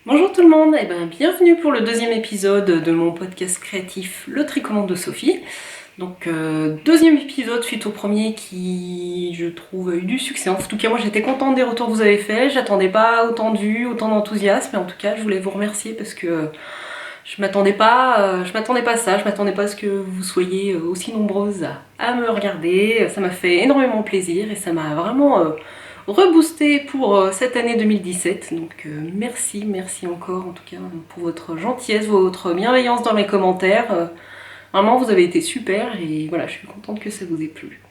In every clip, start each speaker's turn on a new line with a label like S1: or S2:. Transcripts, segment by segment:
S1: Bonjour tout le monde, et bienvenue pour le deuxième épisode de mon podcast créatif Le Tricommande de Sophie. Donc deuxième épisode suite au premier qui, je trouve, a eu du succès. En tout cas moi j'étais contente des retours que vous avez faits, j'attendais pas autant de vues, autant d'enthousiasme, mais en tout cas je voulais vous remercier parce que je m'attendais pas à ça, je m'attendais pas à ce que vous soyez aussi nombreuses à me regarder. Ça m'a fait énormément plaisir et ça m'a vraiment reboosté pour cette année 2017. Donc merci encore en tout cas pour votre gentillesse, votre bienveillance dans les commentaires. Vraiment vous avez été super et voilà, je suis contente que ça vous ait plu.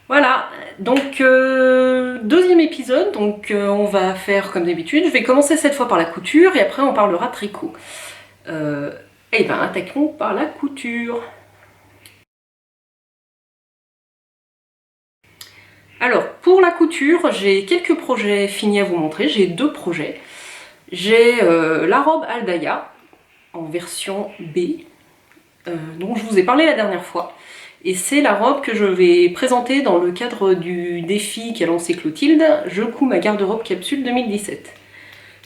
S1: Voilà, donc deuxième épisode, donc on va faire comme d'habitude. Je vais commencer cette fois par la couture et après on parlera tricot. Et attaquons par la couture. Alors, pour la couture, j'ai quelques projets finis à vous montrer. J'ai deux projets. J'ai la robe Aldaya en version B, dont je vous ai parlé la dernière fois. Et c'est la robe que je vais présenter dans le cadre du défi qu'a lancé Clotilde, Je couds ma garde-robe capsule 2017.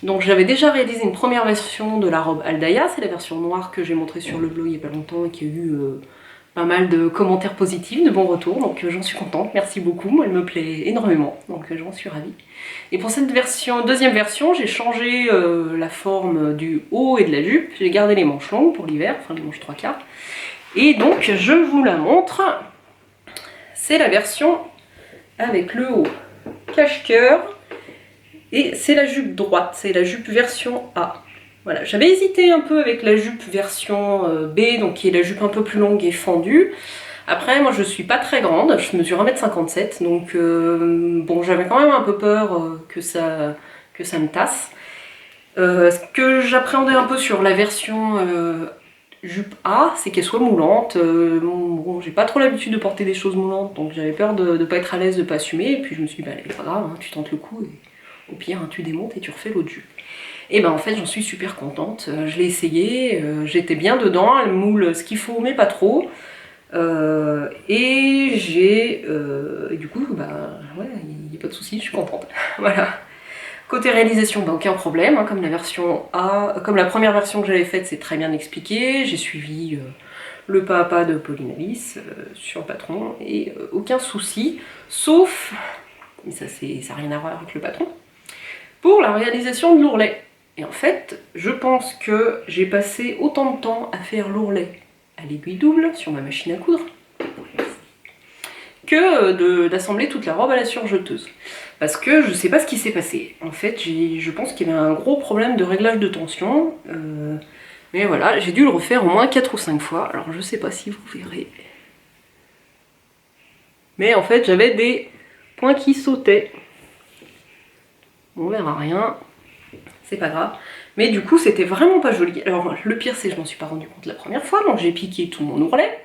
S1: Donc j'avais déjà réalisé une première version de la robe Aldaya, c'est la version noire que j'ai montrée sur le blog il n'y a pas longtemps et qui a eu pas mal de commentaires positifs, de bons retours, donc j'en suis contente, merci beaucoup, elle me plaît énormément, donc j'en suis ravie. Et pour cette deuxième version, j'ai changé la forme du haut et de la jupe, j'ai gardé les manches longues pour l'hiver, enfin les manches 3/4, et donc je vous la montre, c'est la version avec le haut cache-cœur, et c'est la jupe droite, c'est la jupe version A. Voilà, j'avais hésité un peu avec la jupe version B, donc qui est la jupe un peu plus longue et fendue. Après, moi je suis pas très grande, je mesure 1m57, donc bon, j'avais quand même un peu peur que ça me tasse. Ce que j'appréhendais un peu sur la version jupe A, c'est qu'elle soit moulante. Bon, j'ai pas trop l'habitude de porter des choses moulantes, donc j'avais peur de pas être à l'aise, de pas assumer, et puis je me suis dit, bah c'est pas grave, hein, tu tentes le coup, et au pire, hein, tu démontes et tu refais l'autre jupe. Et en fait j'en suis super contente, je l'ai essayé, j'étais bien dedans, elle moule ce qu'il faut mais pas trop. Et j'ai... du coup, ouais, il n'y a pas de souci, je suis contente. Voilà. Côté réalisation, aucun problème, hein, comme la version A, comme la première version que j'avais faite, c'est très bien expliqué, j'ai suivi le pas à pas de Pauline Alice sur le patron, et aucun souci, sauf, mais ça n'a rien à voir avec le patron, pour la réalisation de l'ourlet. Et en fait, je pense que j'ai passé autant de temps à faire l'ourlet à l'aiguille double sur ma machine à coudre que d'assembler toute la robe à la surjeteuse. Parce que je sais pas ce qui s'est passé. En fait, je pense qu'il y avait un gros problème de réglage de tension. Mais voilà, j'ai dû le refaire au moins 4 ou 5 fois. Alors je sais pas si vous verrez. Mais en fait, j'avais des points qui sautaient. On verra rien. C'est pas grave. Mais du coup, c'était vraiment pas joli. Alors, le pire, c'est que je m'en suis pas rendu compte la première fois, donc j'ai piqué tout mon ourlet.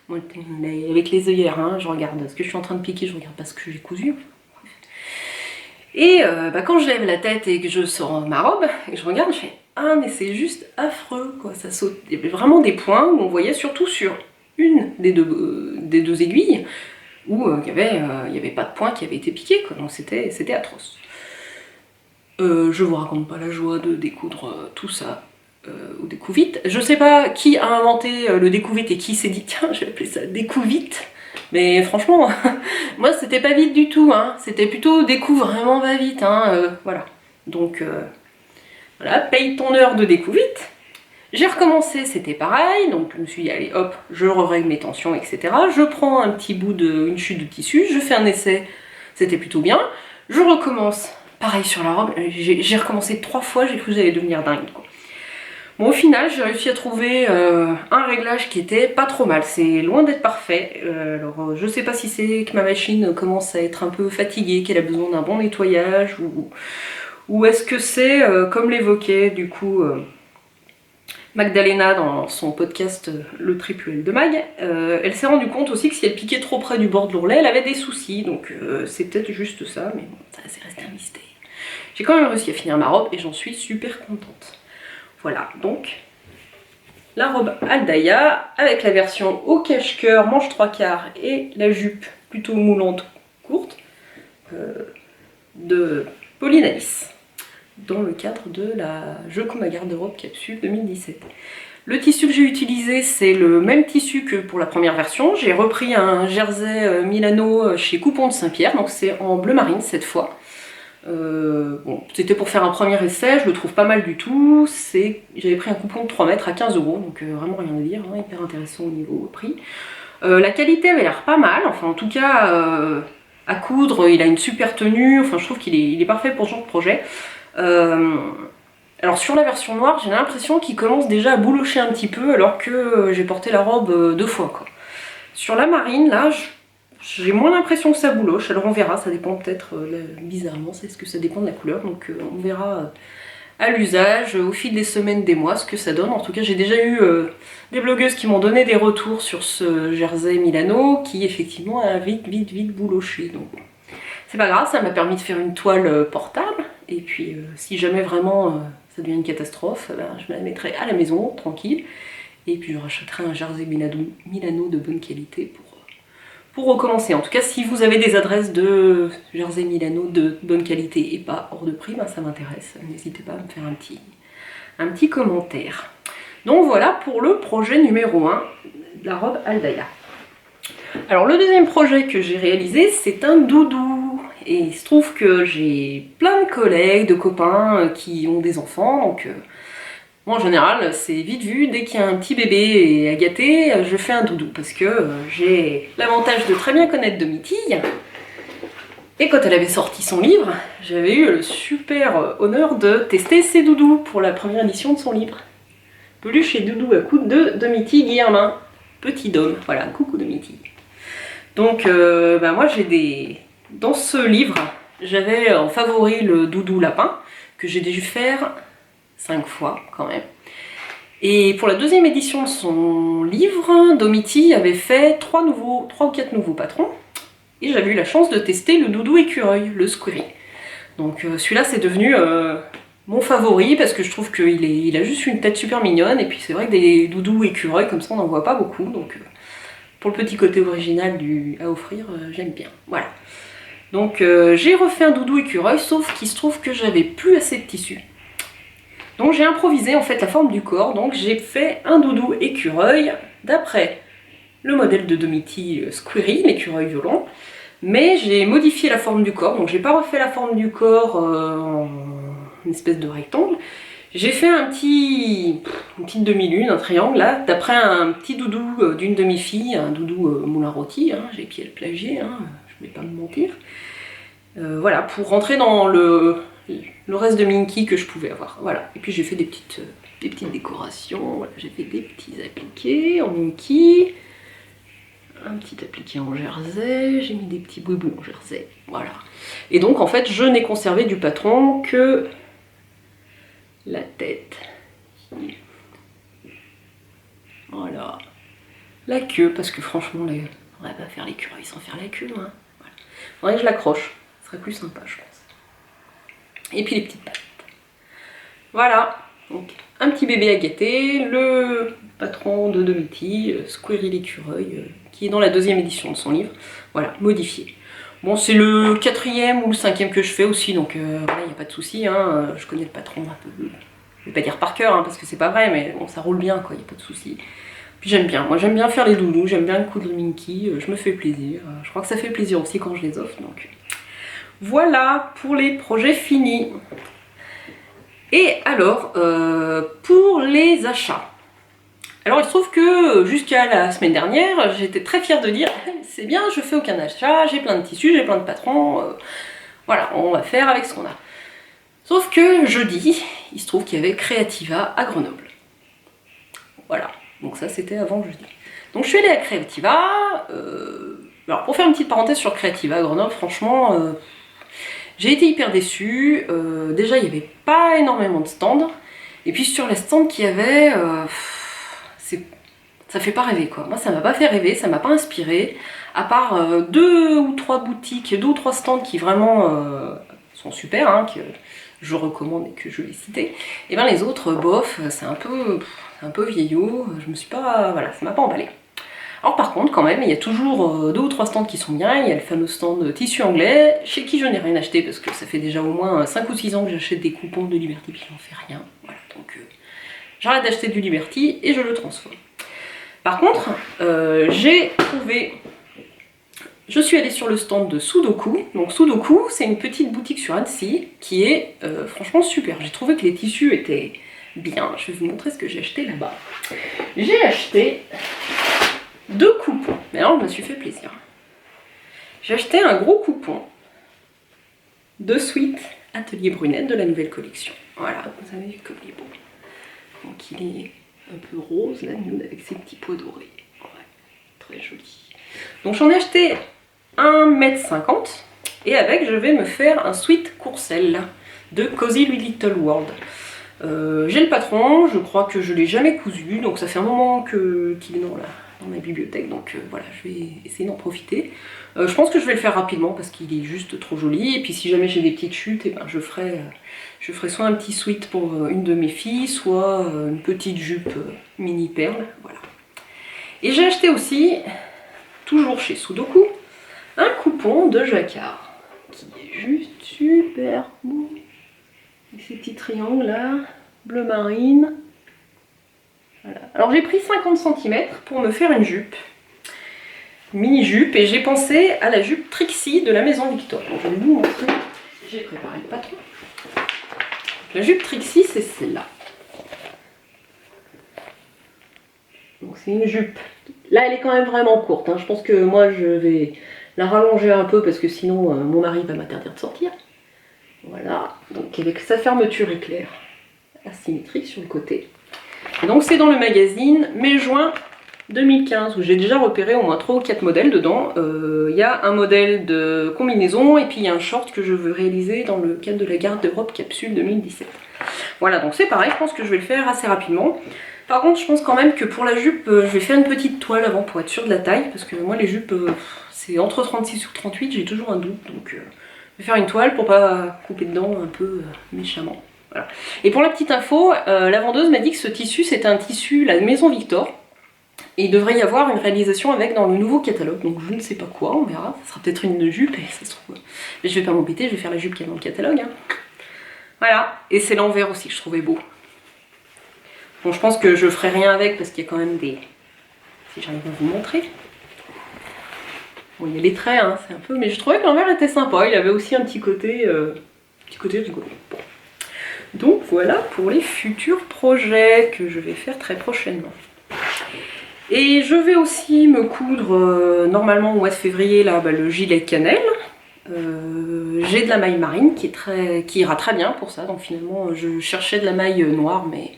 S1: Avec les œillères, hein, je regarde ce que je suis en train de piquer, je regarde pas ce que j'ai cousu. Et quand je lève la tête et que je sors ma robe, et que je regarde, je fais « Ah, mais c'est juste affreux, quoi, ça saute. » Il y avait vraiment des points où on voyait surtout sur une des deux aiguilles, où il y avait pas de point qui avait été piqué, quoi, donc c'était atroce. Je vous raconte pas la joie de découdre tout ça au découvite. Je sais pas qui a inventé le découvite et qui s'est dit tiens, je vais appeler ça découvite. Mais franchement, moi c'était pas vite du tout, hein. C'était plutôt découvre vraiment va vite, hein, voilà. Donc voilà, paye ton heure de découvite. J'ai recommencé, c'était pareil, donc je me suis dit allez hop, je règle mes tensions, etc. Je prends un petit bout une chute de tissu, je fais un essai, c'était plutôt bien. Je recommence. Pareil sur la robe, j'ai recommencé 3 fois, j'ai cru que j'allais devenir dingue, quoi. Bon, au final, j'ai réussi à trouver un réglage qui était pas trop mal. C'est loin d'être parfait. Alors, je sais pas si c'est que ma machine commence à être un peu fatiguée, qu'elle a besoin d'un bon nettoyage, ou est-ce que c'est, comme l'évoquait du coup Magdalena dans son podcast Le Triple L de Mag, elle s'est rendue compte aussi que si elle piquait trop près du bord de l'ourlet, elle avait des soucis. Donc c'est peut-être juste ça, mais bon, ça c'est resté un mystère. J'ai quand même réussi à finir ma robe et j'en suis super contente. Voilà, donc la robe Aldaya avec la version au cache-cœur, manche 3/4 et la jupe plutôt moulante courte de Pauline Alice. dans le cadre de la Je couds ma garde-robe capsule 2017. Le tissu que j'ai utilisé, c'est le même tissu que pour la première version. J'ai repris un jersey Milano chez Coupon de Saint-Pierre, donc c'est en bleu marine cette fois. Bon, c'était pour faire un premier essai, je le trouve pas mal du tout. J'avais pris un coupon de 3 mètres à 15 €, donc vraiment rien à dire, hein, hyper intéressant au niveau prix. La qualité avait l'air pas mal, enfin en tout cas à coudre, il a une super tenue, enfin je trouve qu'il est parfait pour ce genre de projet. Alors sur la version noire, j'ai l'impression qu'il commence déjà à boulocher un petit peu alors que j'ai porté la robe 2 fois, quoi. Sur la marine, là, j'ai moins l'impression que ça bouloche, alors on verra, ça dépend peut-être, bizarrement, c'est ce que ça dépend de la couleur, donc on verra à l'usage, au fil des semaines, des mois, ce que ça donne. En tout cas, j'ai déjà eu des blogueuses qui m'ont donné des retours sur ce jersey Milano, qui effectivement a vite bouloché, donc c'est pas grave, ça m'a permis de faire une toile portable, et puis si jamais vraiment ça devient une catastrophe, ben, je me la mettrai à la maison, tranquille, et puis je rachèterai un jersey Milano de bonne qualité pour recommencer. En tout cas, si vous avez des adresses de jersey Milano de bonne qualité et pas hors de prix, ben ça m'intéresse. N'hésitez pas à me faire un petit commentaire. Donc voilà pour le projet numéro 1, la robe Aldaya. Alors le deuxième projet que j'ai réalisé, c'est un doudou. Et il se trouve que j'ai plein de collègues, de copains qui ont des enfants, donc moi en général c'est vite vu, dès qu'il y a un petit bébé à gâter, je fais un doudou, parce que j'ai l'avantage de très bien connaître Domitille. Et quand elle avait sorti son livre, j'avais eu le super honneur de tester ses doudous pour la première édition de son livre. Peluche et doudou à coude de Domitille Guillermin, petit dôme, voilà, coucou Domitille. Donc moi j'ai dans ce livre, j'avais en favori le doudou lapin, que j'ai dû faire 5 fois quand même. Et pour la deuxième édition de son livre, Domitille avait fait 3 ou 4 nouveaux patrons. Et j'avais eu la chance de tester le doudou écureuil, le Squirry. Donc celui-là c'est devenu mon favori parce que je trouve qu'il a juste une tête super mignonne. Et puis c'est vrai que des doudous écureuils comme ça on n'en voit pas beaucoup. Donc pour le petit côté original à offrir, j'aime bien. Voilà. Donc j'ai refait un doudou écureuil, sauf qu'il se trouve que j'avais plus assez de tissu. Donc j'ai improvisé en fait la forme du corps, donc j'ai fait un doudou écureuil d'après le modèle de Domitille Squirry, l'écureuil violon, mais j'ai modifié la forme du corps, donc j'ai pas refait la forme du corps en une espèce de rectangle. J'ai fait une petite demi-lune, un triangle là, d'après un petit doudou d'une demi-fille, un doudou moulin rôti, hein, j'ai pied le plagier, hein, je vais pas me mentir. Voilà, pour rentrer dans le reste de Minky que je pouvais avoir. Voilà. Et puis j'ai fait des petites décorations. Voilà. J'ai fait des petits appliqués en Minky, un petit appliqué en jersey, j'ai mis des petits boubous en jersey. Voilà. Et donc en fait, je n'ai conservé du patron que la tête. Voilà. La queue, parce que franchement, on va pas faire l'écureuil sans faire la queue. Hein. Voilà. Faudrait que je l'accroche. Ce serait plus sympa, je pense. Et puis les petites pattes. Voilà, donc un petit bébé à gâter, le patron de Domitille, Squirry l'écureuil, qui est dans la deuxième édition de son livre. Voilà, modifié. Bon, c'est le 4e ou le 5e que je fais aussi, donc voilà, il n'y a pas de souci. Hein, je connais le patron un peu, je vais pas dire par cœur, hein, parce que c'est pas vrai, mais bon, ça roule bien, quoi, il n'y a pas de souci. Puis j'aime bien, moi j'aime bien faire les doudous, j'aime bien coudre le Minky, je me fais plaisir. Je crois que ça fait plaisir aussi quand je les offre, donc... Voilà pour les projets finis. Et alors, pour les achats. Alors il se trouve que jusqu'à la semaine dernière, j'étais très fière de dire c'est bien, je fais aucun achat, j'ai plein de tissus, j'ai plein de patrons, voilà, on va faire avec ce qu'on a. Sauf que jeudi, il se trouve qu'il y avait Creativa à Grenoble. Voilà, donc ça c'était avant jeudi. Donc je suis allée à Creativa, alors pour faire une petite parenthèse sur Creativa à Grenoble, franchement... j'ai été hyper déçue, déjà il n'y avait pas énormément de stands, et puis sur les stands qu'il y avait, ça fait pas rêver quoi. Moi ça m'a pas fait rêver, ça m'a pas inspiré, à part 2 ou 3 boutiques, 2 ou 3 stands qui vraiment sont super, hein, que je recommande et que je vais citer, et bien les autres, bof, c'est un peu vieillot, je me suis pas, voilà, ça m'a pas emballé. Alors par contre, quand même, il y a toujours 2 ou 3 stands qui sont bien. Il y a le fameux stand tissu anglais, chez qui je n'ai rien acheté parce que ça fait déjà au moins 5 ou 6 ans que j'achète des coupons de Liberty puis j'en fais rien. Voilà, donc j'arrête d'acheter du Liberty et je le transforme. Par contre, j'ai trouvé... Je suis allée sur le stand de Sudoku. Donc Sudoku, c'est une petite boutique sur Annecy qui est franchement super. J'ai trouvé que les tissus étaient bien. Je vais vous montrer ce que j'ai acheté là-bas. J'ai acheté 2 coupons. Mais alors, je me suis fait plaisir. J'ai acheté un gros coupon de Sweet Atelier Brunette de la nouvelle collection. Voilà, vous avez vu comme il est beau. Donc il est un peu rose, la nude, avec ses petits pois dorés. Ouais, très joli. Donc j'en ai acheté 1,50 m et avec je vais me faire un sweat courcelle de Cozy Little World. J'ai le patron, je crois que je l'ai jamais cousu, donc ça fait un moment qu'il est dans ma bibliothèque, donc voilà, je vais essayer d'en profiter. Je pense que je vais le faire rapidement parce qu'il est juste trop joli, et puis si jamais j'ai des petites chutes, et ben je ferai soit un petit sweat pour une de mes filles, soit une petite jupe mini perle, voilà. Et j'ai acheté aussi, toujours chez Sudoku, un coupon de jacquard qui est juste super beau. Avec ces petits triangles là, bleu marine. Voilà. Alors j'ai pris 50 cm pour me faire une jupe, une mini jupe, et j'ai pensé à la jupe Trixie de la maison Victor. Donc, je vais vous montrer, j'ai préparé le patron. La jupe Trixie, c'est celle-là. Donc c'est une jupe. Là elle est quand même vraiment courte, hein. Je pense que moi je vais la rallonger un peu parce que sinon mon mari va m'interdire de sortir. Voilà, donc avec sa fermeture éclair asymétrique sur le côté. Et donc c'est dans le magazine Mai Juin 2015 où j'ai déjà repéré au moins 3 ou 4 modèles dedans. Il y a un modèle de combinaison et puis il y a un short que je veux réaliser dans le cadre de la Garde d'Europe Capsule 2017. Voilà, donc c'est pareil, je pense que je vais le faire assez rapidement. Par contre, je pense quand même que pour la jupe, je vais faire une petite toile avant pour être sûre de la taille, parce que moi les jupes, c'est entre 36 ou 38, j'ai toujours un doute, donc je vais faire une toile pour pas couper dedans un peu méchamment. Voilà. Et pour la petite info, la vendeuse m'a dit que ce tissu, c'était un tissu la maison Victor, et il devrait y avoir une réalisation avec dans le nouveau catalogue, donc je ne sais pas quoi, on verra, ça sera peut-être une jupe, et ça se trouve... Mais je vais pas m'embêter, je vais faire la jupe qu'il y a dans le catalogue. Hein. Voilà, et c'est l'envers aussi que je trouvais beau. Bon, je pense que je ferai rien avec parce qu'il y a quand même des... Si j'arrive à vous montrer. Bon, il y a les traits, hein, c'est un peu... Mais je trouvais que l'envers était sympa, il avait aussi un petit côté rigolo. Bon. Donc voilà pour les futurs projets que je vais faire très prochainement. Et je vais aussi me coudre, normalement au mois de février, là, le gilet cannelle. J'ai de la maille marine qui ira très bien pour ça, donc finalement je cherchais de la maille noire, mais...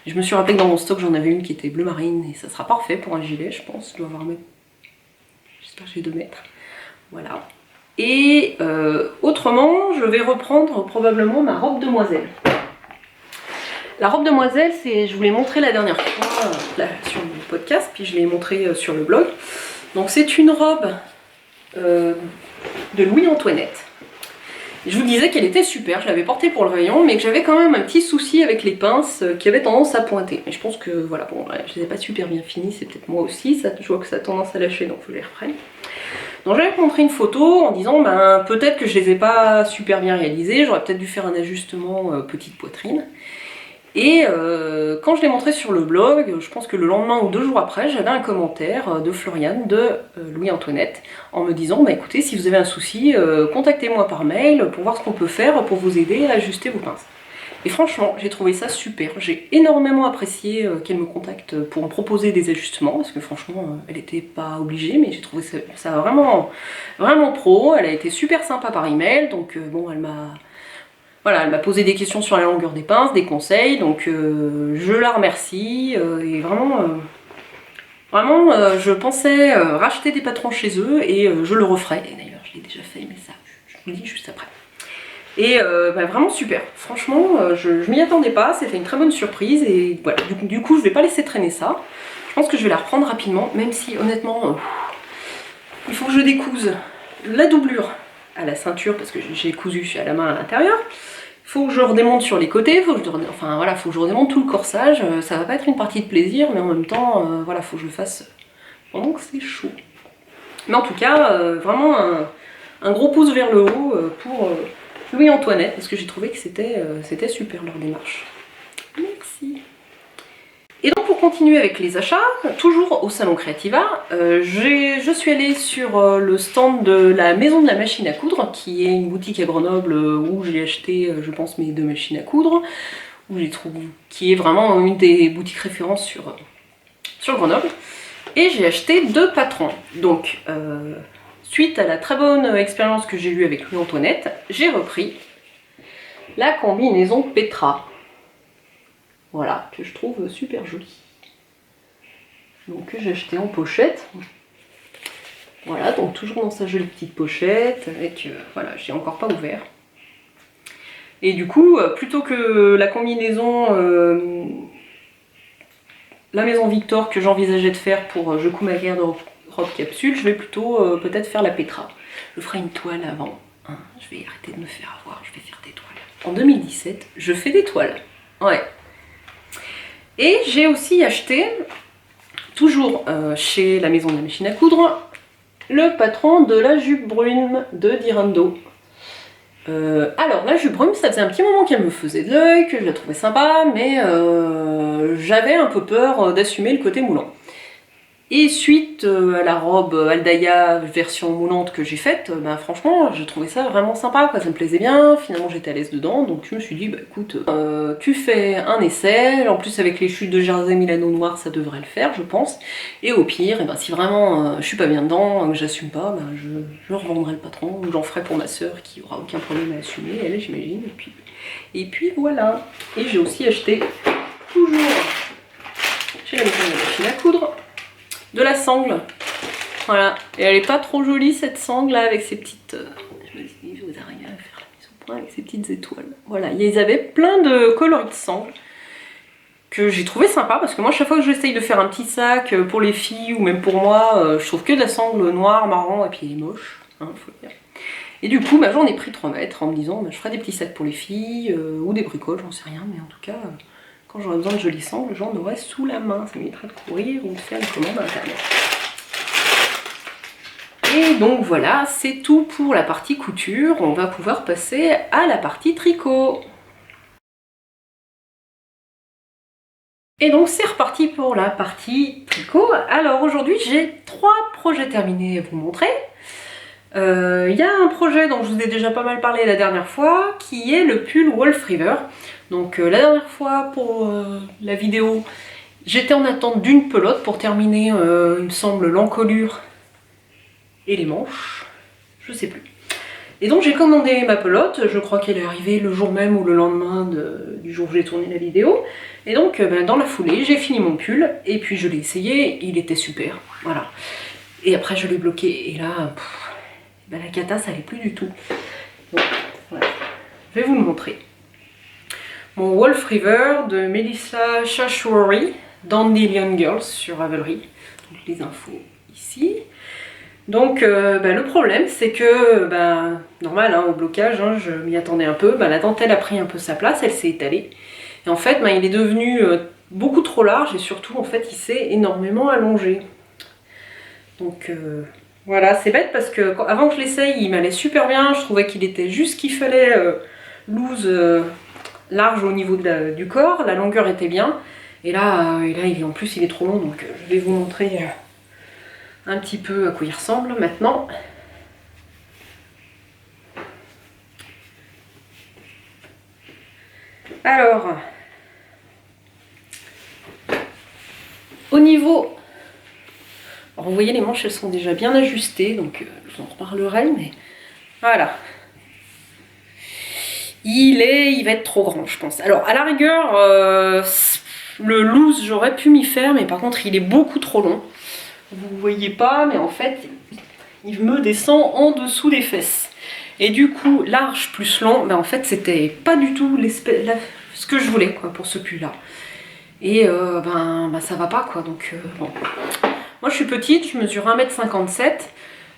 S1: Je me suis rappelé que dans mon stock j'en avais une qui était bleu marine et ça sera parfait pour un gilet, je pense. Je dois avoir j'espère que j'ai 2 mètres. Voilà. Et autrement, je vais reprendre probablement ma robe demoiselle. La robe demoiselle, je vous l'ai montré la dernière fois là, sur le podcast, puis je l'ai montré sur le blog. Donc c'est une robe de Louis-Antoinette. Je vous disais qu'elle était super, je l'avais portée pour le rayon, mais que j'avais quand même un petit souci avec les pinces qui avaient tendance à pointer. Mais je pense que, voilà, bon, je les ai pas super bien finies, c'est peut-être moi aussi, je vois que ça a tendance à lâcher, donc faut que je les reprenne. Donc j'avais montré une photo en disant, ben peut-être que je les ai pas super bien réalisées, j'aurais peut-être dû faire un ajustement petite poitrine. Et quand je l'ai montré sur le blog, je pense que le lendemain ou 2 jours après, j'avais un commentaire de Floriane de Louis-Antoinette en me disant, bah écoutez, si vous avez un souci, contactez-moi par mail pour voir ce qu'on peut faire pour vous aider à ajuster vos pinces. Et franchement, j'ai trouvé ça super. J'ai énormément apprécié qu'elle me contacte pour me proposer des ajustements, parce que franchement, elle n'était pas obligée, mais j'ai trouvé ça vraiment, vraiment pro. Elle a été super sympa par email, donc bon, elle m'a posé des questions sur la longueur des pinces, des conseils, donc je la remercie, et vraiment, je pensais racheter des patrons chez eux, et je le referai, et d'ailleurs je l'ai déjà fait, mais ça, je vous le dis juste après. Et vraiment super, franchement, je m'y attendais pas, c'était une très bonne surprise, et voilà, du coup je vais pas laisser traîner ça, je pense que je vais la reprendre rapidement, même si honnêtement, il faut que je découse la doublure à la ceinture, parce que j'ai cousu à la main à l'intérieur. Il faut que je redémonte sur les côtés, faut que je redémonte tout le corsage. Ça va pas être une partie de plaisir, mais en même temps, voilà, faut que je fasse pendant que c'est chaud. Mais en tout cas, vraiment un gros pouce vers le haut pour Louis-Antoinette, parce que j'ai trouvé que c'était super leur démarche. Merci. Et donc pour continuer avec les achats, toujours au salon Creativa, je suis allée sur le stand de la Maison de la Machine à Coudre, qui est une boutique à Grenoble où j'ai acheté, je pense, mes 2 machines à coudre, qui est vraiment une des boutiques références sur Grenoble. Et j'ai acheté 2 patrons. Donc, suite à la très bonne expérience que j'ai eue avec Louis-Antoinette, j'ai repris la combinaison Petra. Voilà, que je trouve super jolie. Donc que j'ai acheté en pochette. Voilà, donc toujours dans sa jolie petite pochette, avec, voilà, j'ai encore pas ouvert. Et du coup, plutôt que la combinaison, la maison Victor que j'envisageais de faire pour Je couds ma garde-robe capsule, je vais plutôt peut-être faire la Petra. Je ferai une toile avant, hein. Je vais arrêter de me faire avoir, je vais faire des toiles. En 2017, je fais des toiles, ouais. Et j'ai aussi acheté, toujours chez la Maison de la Machine à Coudre, le patron de la jupe brune de Dirando. Alors la jupe brune, ça faisait un petit moment qu'elle me faisait de l'œil, que je la trouvais sympa, mais j'avais un peu peur d'assumer le côté moulant. Et suite à la robe Aldaya version moulante que j'ai faite, bah, franchement je trouvais ça vraiment sympa, quoi. Ça me plaisait bien, finalement j'étais à l'aise dedans, donc je me suis dit bah écoute, tu fais un essai, en plus avec les chutes de jersey Milano noir ça devrait le faire je pense, et au pire, et ben, si vraiment je suis pas bien dedans, que j'assume pas, bah, je revendrai le patron, ou j'en ferai pour ma soeur qui aura aucun problème à assumer, elle j'imagine, et puis voilà. Et j'ai aussi acheté, toujours chez la Maison de la Machine à Coudre, de la sangle, voilà, et elle est pas trop jolie cette sangle là avec ses petites, je me dis vous arrivez à faire la mise au point avec ses petites étoiles, voilà, ils avaient plein de coloris de sangle que j'ai trouvé sympa parce que moi chaque fois que j'essaye de faire un petit sac pour les filles ou même pour moi, je trouve que de la sangle noire, marron et puis elle est moche, hein, faut le dire. Et du coup bah, j'en ai pris 3 mètres en me disant bah, je ferai des petits sacs pour les filles ou des bricoles, j'en sais rien, mais en tout cas quand j'aurai besoin de jolies sangles, j'en aurai sous la main. Ça m'évitera de courir ou de faire une commande internet. Et donc voilà, c'est tout pour la partie couture. On va pouvoir passer à la partie tricot. Et donc c'est reparti pour la partie tricot. Alors aujourd'hui j'ai 3 projets terminés à vous montrer. Il y a un projet dont je vous ai déjà pas mal parlé la dernière fois, qui est le pull Wolf River. Donc la dernière fois pour la vidéo, j'étais en attente d'une pelote pour terminer, il me semble, l'encolure et les manches, je sais plus. Et donc j'ai commandé ma pelote, je crois qu'elle est arrivée le jour même ou le lendemain du jour où j'ai tourné la vidéo. Et donc ben, dans la foulée, j'ai fini mon pull, et puis je l'ai essayé, il était super, voilà. Et après je l'ai bloqué, et là... Ben, la cata ça allait plus du tout. Bon, voilà. Je vais vous le montrer. Mon Wolf River de Melissa Shashwari, Dandelion Girls sur Ravelry. Donc les infos ici. Donc ben, le problème c'est que, ben, normal hein, au blocage, hein, je m'y attendais un peu, ben, la dentelle a pris un peu sa place, elle s'est étalée. Et en fait ben, il est devenu beaucoup trop large et surtout en fait il s'est énormément allongé. Donc... voilà, c'est bête parce que avant que je l'essaye, il m'allait super bien, je trouvais qu'il était juste ce qu'il fallait, loose, large au niveau du corps, la longueur était bien, et là en plus il est trop long, donc je vais vous montrer un petit peu à quoi il ressemble maintenant. Alors, au niveau... Alors vous voyez les manches elles sont déjà bien ajustées, donc je vous en reparlerai, mais voilà. Il va être trop grand je pense. Alors à la rigueur, le loose j'aurais pu m'y faire, mais par contre il est beaucoup trop long. Vous voyez pas, mais en fait il me descend en dessous des fesses. Et du coup large plus long, ben en fait c'était pas du tout ce que je voulais quoi pour ce pull là. Et ben ça va pas quoi, donc bon. Moi je suis petite, je mesure 1m57,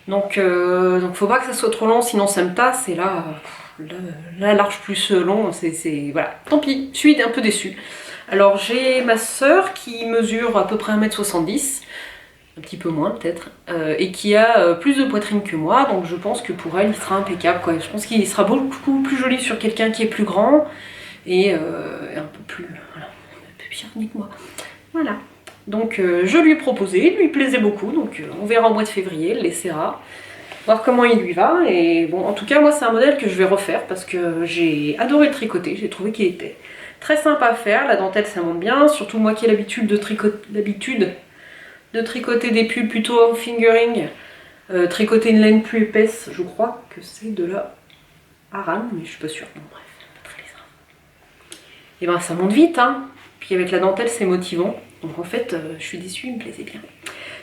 S1: donc faut pas que ça soit trop long, sinon ça me tasse, et là large plus long, c'est voilà, tant pis, je suis un peu déçue. Alors j'ai ma soeur qui mesure à peu près 1m70, un petit peu moins peut-être, et qui a plus de poitrine que moi, donc je pense que pour elle il sera impeccable quoi. Je pense qu'il sera beaucoup plus joli sur quelqu'un qui est plus grand et un peu plus, voilà, un peu plus que moi. Voilà. Donc je lui ai proposé, il lui plaisait beaucoup, donc on verra au mois de février, elle l'essaiera, voir comment il lui va. Et bon, en tout cas moi c'est un modèle que je vais refaire parce que j'ai adoré le tricoter, j'ai trouvé qu'il était très sympa à faire, la dentelle ça monte bien, surtout moi qui ai l'habitude de tricoter des pulls plutôt en fingering, tricoter une laine plus épaisse, je crois que c'est de la Aran, mais je suis pas sûre, bon bref, pas très les infos. Et ben ça monte vite, hein, puis avec la dentelle c'est motivant, donc en fait je suis déçue, il me plaisait bien.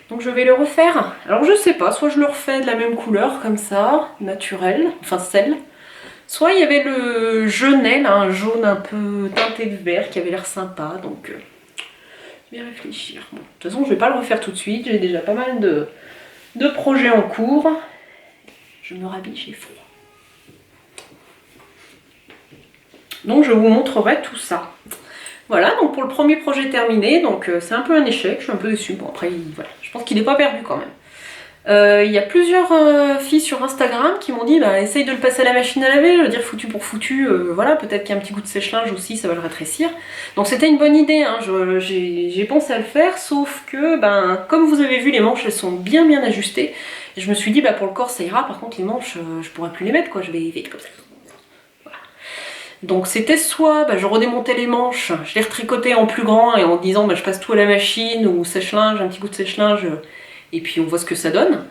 S1: Donc je vais le refaire, alors je sais pas, soit je le refais de la même couleur comme ça, naturel, enfin celle, soit il y avait le jaunet, là, un jaune un peu teinté de vert qui avait l'air sympa, donc je vais réfléchir. Bon, de toute façon je vais pas le refaire tout de suite, j'ai déjà pas mal de projets en cours. Je me rhabille, j'ai froid. Donc je vous montrerai tout ça. Voilà, donc pour le premier projet terminé, donc c'est un peu un échec, je suis un peu déçue. Bon après, voilà, je pense qu'il n'est pas perdu quand même. Il y a plusieurs filles sur Instagram qui m'ont dit bah, essaye de le passer à la machine à laver, je veux dire foutu pour foutu, voilà, peut-être qu'il y a un petit coup de sèche-linge aussi, ça va le rétrécir. Donc c'était une bonne idée, hein, j'ai pensé à le faire, sauf que ben, comme vous avez vu, les manches elles sont bien ajustées. Et je me suis dit bah, pour le corps ça ira, par contre les manches je pourrais plus les mettre, quoi, je vais vite comme ça. Voilà. Donc c'était soit bah, je redémontais les manches, je les retricotais en plus grand et en disant bah, je passe tout à la machine ou sèche-linge, un petit coup de sèche-linge. Et puis on voit ce que ça donne.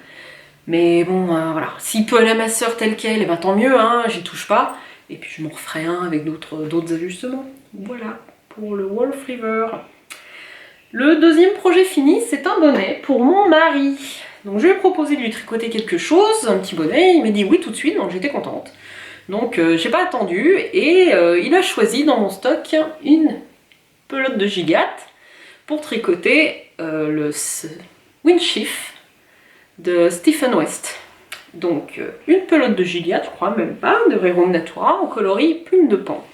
S1: Mais bon, voilà. S'il peut aller à ma soeur telle qu'elle, et ben tant mieux, hein, j'y touche pas. Et puis je m'en referai un avec d'autres ajustements. Voilà, pour le Wolf River. Le deuxième projet fini, c'est un bonnet pour mon mari. Donc je lui ai proposé de lui tricoter quelque chose, un petit bonnet, il m'a dit oui tout de suite, donc j'étais contente. Donc j'ai pas attendu, et il a choisi dans mon stock une pelote de gigat pour tricoter le Windshift de Stephen West. Donc une pelote de Gilliatt, je crois même pas, de Rerum Natura en coloris plume de pan.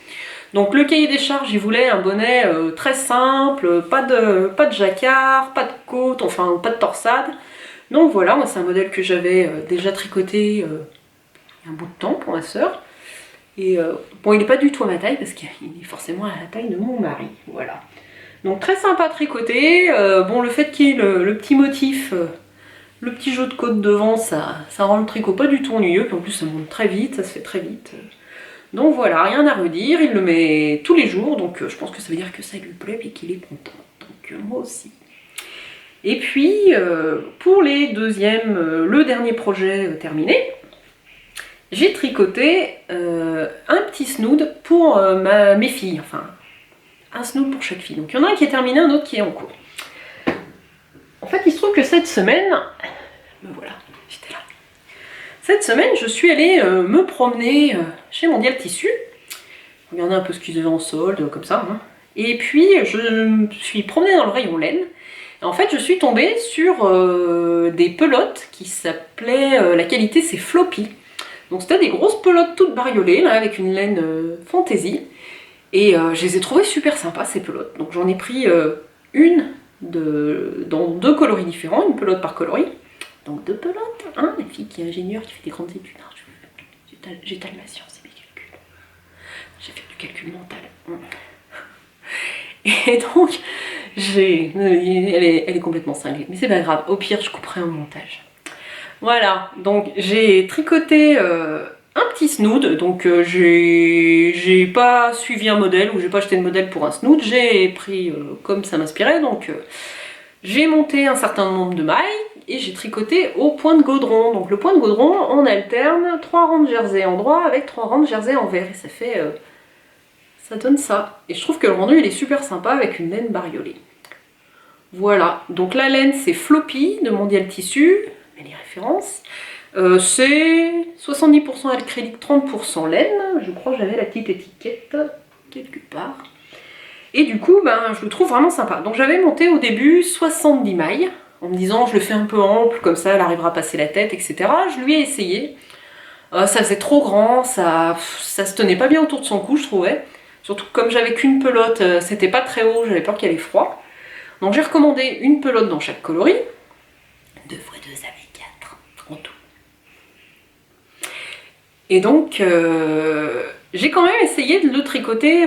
S1: Donc le cahier des charges, il voulait un bonnet très simple, pas de jacquard, pas de côte, enfin pas de torsade. Donc voilà, moi c'est un modèle que j'avais déjà tricoté il y a un bout de temps pour ma soeur. Et bon, il n'est pas du tout à ma taille parce qu'il est forcément à la taille de mon mari, voilà. Donc très sympa à tricoter, bon le fait qu'il y ait le petit motif, le petit jeu de côte devant, ça rend le tricot pas du tout ennuyeux, puis en plus ça monte très vite, ça se fait très vite. Donc voilà, rien à redire, il le met tous les jours, donc je pense que ça veut dire que ça lui plaît et qu'il est content, donc moi aussi. Et puis pour le dernier projet terminé, j'ai tricoté un petit snood pour mes filles, enfin un snood pour chaque fille. Donc il y en a un qui est terminé, un autre qui est en cours. En fait, il se trouve que cette semaine, me voilà, j'étais là. Cette semaine, je suis allée me promener chez Mondial Tissu, regarder un peu ce qu'ils avaient en solde, comme ça. Hein. Et puis, je me suis promenée dans le rayon laine. Et en fait, je suis tombée sur des pelotes qui s'appelaient, la qualité c'est Floppy. Donc c'était des grosses pelotes toutes bariolées, là, avec une laine fantaisie. Et je les ai trouvées super sympas, ces pelotes. Donc j'en ai pris une dans deux coloris différents, une pelote par coloris. Donc deux pelotes, hein, la fille qui est ingénieure, qui fait des grandes études. J'étale ma science et mes calculs. J'ai fait du calcul mental. Et donc, elle est complètement cinglée. Mais c'est pas grave, au pire, je couperai un montage. Voilà, donc j'ai tricoté un petit snood. Donc j'ai pas suivi un modèle ou j'ai pas acheté de modèle pour un snood. J'ai pris comme ça m'inspirait. Donc j'ai monté un certain nombre de mailles et j'ai tricoté au point de gaudron. Donc le point de gaudron, on alterne 3 rangs de jersey en droit avec 3 rangs de jersey en vert. Et ça fait... ça donne ça. Et je trouve que le rendu il est super sympa avec une laine bariolée. Voilà, donc la laine c'est Floppy de Mondial Tissu. Les références. C'est 70% acrylique, 30% laine. Je crois que j'avais la petite étiquette quelque part. Et du coup, ben, je le trouve vraiment sympa. Donc j'avais monté au début 70 mailles, en me disant je le fais un peu ample, comme ça elle arrivera à passer la tête, etc. Je lui ai essayé. Ça faisait trop grand, ça se tenait pas bien autour de son cou, je trouvais. Surtout que comme j'avais qu'une pelote, c'était pas très haut, j'avais peur qu'il y ait froid. Donc j'ai recommandé une pelote dans chaque coloris. Et donc j'ai quand même essayé de le tricoter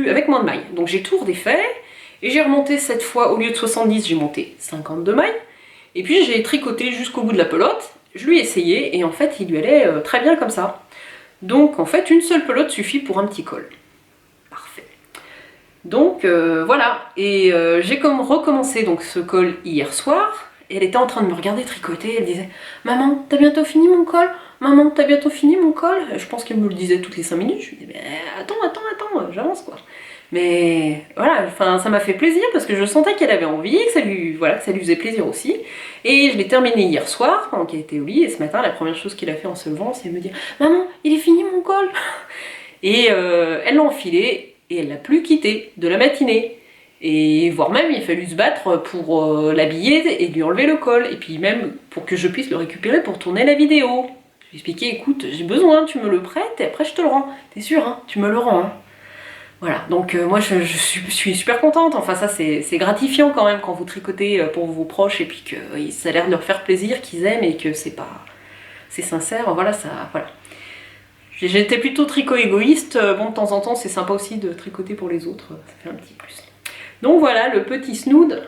S1: avec moins de mailles. Donc j'ai tout redéfait, et j'ai remonté cette fois, au lieu de 70, j'ai monté 52 mailles. Et puis j'ai tricoté jusqu'au bout de la pelote, je lui ai essayé, et en fait il lui allait très bien comme ça. Donc en fait une seule pelote suffit pour un petit col. Parfait. Donc voilà, et j'ai comme recommencé donc ce col hier soir, et elle était en train de me regarder tricoter, elle disait « Maman, t'as bientôt fini mon col? Maman, t'as bientôt fini mon col ?» Je pense qu'elle me le disait toutes les 5 minutes, je lui disais « Attends, j'avance quoi !» Mais voilà, enfin, ça m'a fait plaisir parce que je sentais qu'elle avait envie, que ça lui faisait plaisir aussi. Et je l'ai terminé hier soir, pendant qu'elle était au lit, et ce matin, la première chose qu'il a fait en se levant, c'est me dire « Maman, il est fini mon col !» Et elle l'a enfilé, et elle l'a plus quitté de la matinée. Et voire même, il a fallu se battre pour l'habiller et lui enlever le col, et puis même pour que je puisse le récupérer pour tourner la vidéo. Je lui ai expliqué, écoute, j'ai besoin, tu me le prêtes, et après je te le rends. T'es sûr, hein, tu me le rends, hein. Voilà, donc moi je suis super contente, enfin ça c'est gratifiant quand même quand vous tricotez pour vos proches et puis que ça a l'air de leur faire plaisir, qu'ils aiment et que c'est sincère, voilà, ça, voilà. J'étais plutôt tricot égoïste, bon de temps en temps c'est sympa aussi de tricoter pour les autres, ça fait un petit plus. Donc voilà le petit snood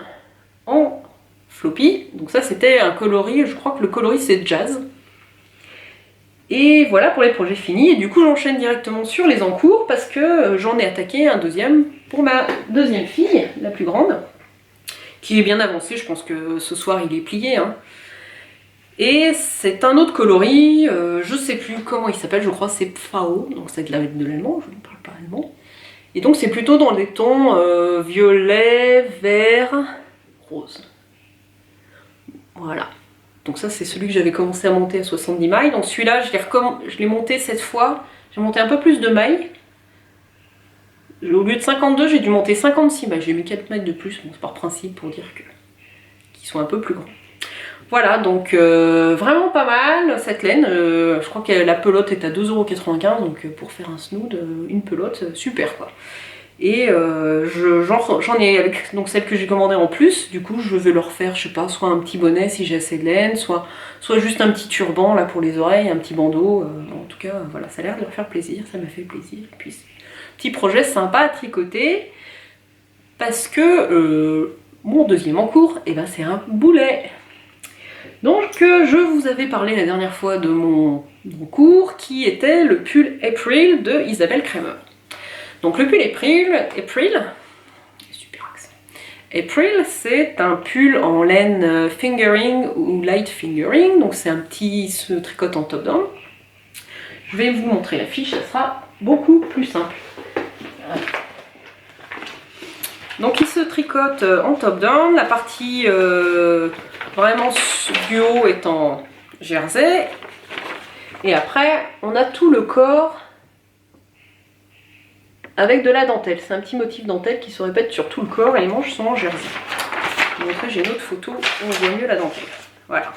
S1: en floppy, donc ça c'était un coloris, je crois que le coloris c'est Jazz. Et voilà pour les projets finis, et du coup j'enchaîne directement sur les en cours parce que j'en ai attaqué un deuxième pour ma deuxième fille, la plus grande, qui est bien avancée, je pense que ce soir il est plié, hein. Et c'est un autre coloris, je sais plus comment il s'appelle, je crois c'est Pfao, donc c'est de l'allemand, je ne parle pas allemand. Et donc c'est plutôt dans les tons violet, vert, rose. Voilà. Donc ça c'est celui que j'avais commencé à monter à 70 mailles, donc celui-là je l'ai monté cette fois, j'ai monté un peu plus de mailles. Au lieu de 52, j'ai dû monter 56 mailles, j'ai mis 4 mailles de plus, bon, c'est par principe pour dire qu'ils sont un peu plus grands. Voilà, donc vraiment pas mal cette laine, je crois que la pelote est à 2,95 €, donc pour faire un snood, une pelote, super quoi. Et j'en ai avec donc celle que j'ai commandée en plus, du coup je vais leur faire, je sais pas, soit un petit bonnet si j'ai assez de laine, soit juste un petit turban là pour les oreilles, un petit bandeau, en tout cas voilà, ça a l'air de leur faire plaisir, ça m'a fait plaisir. Et puis petit projet sympa à tricoter, parce que mon deuxième en cours, et ben c'est un boulet. Donc je vous avais parlé la dernière fois de mon cours qui était le pull April de Isabelle Kramer. Donc le pull April, super accent. April, c'est un pull en laine fingering ou light fingering, donc c'est un petit se tricote en top down. Je vais vous montrer la fiche, ça sera beaucoup plus simple. Donc il se tricote en top down, la partie vraiment du haut est en jersey, et après on a tout le corps avec de la dentelle. C'est un petit motif dentelle qui se répète sur tout le corps et les manches sont en jersey. Je vais vous montrer, j'ai une autre photo où on voit mieux la dentelle. Voilà.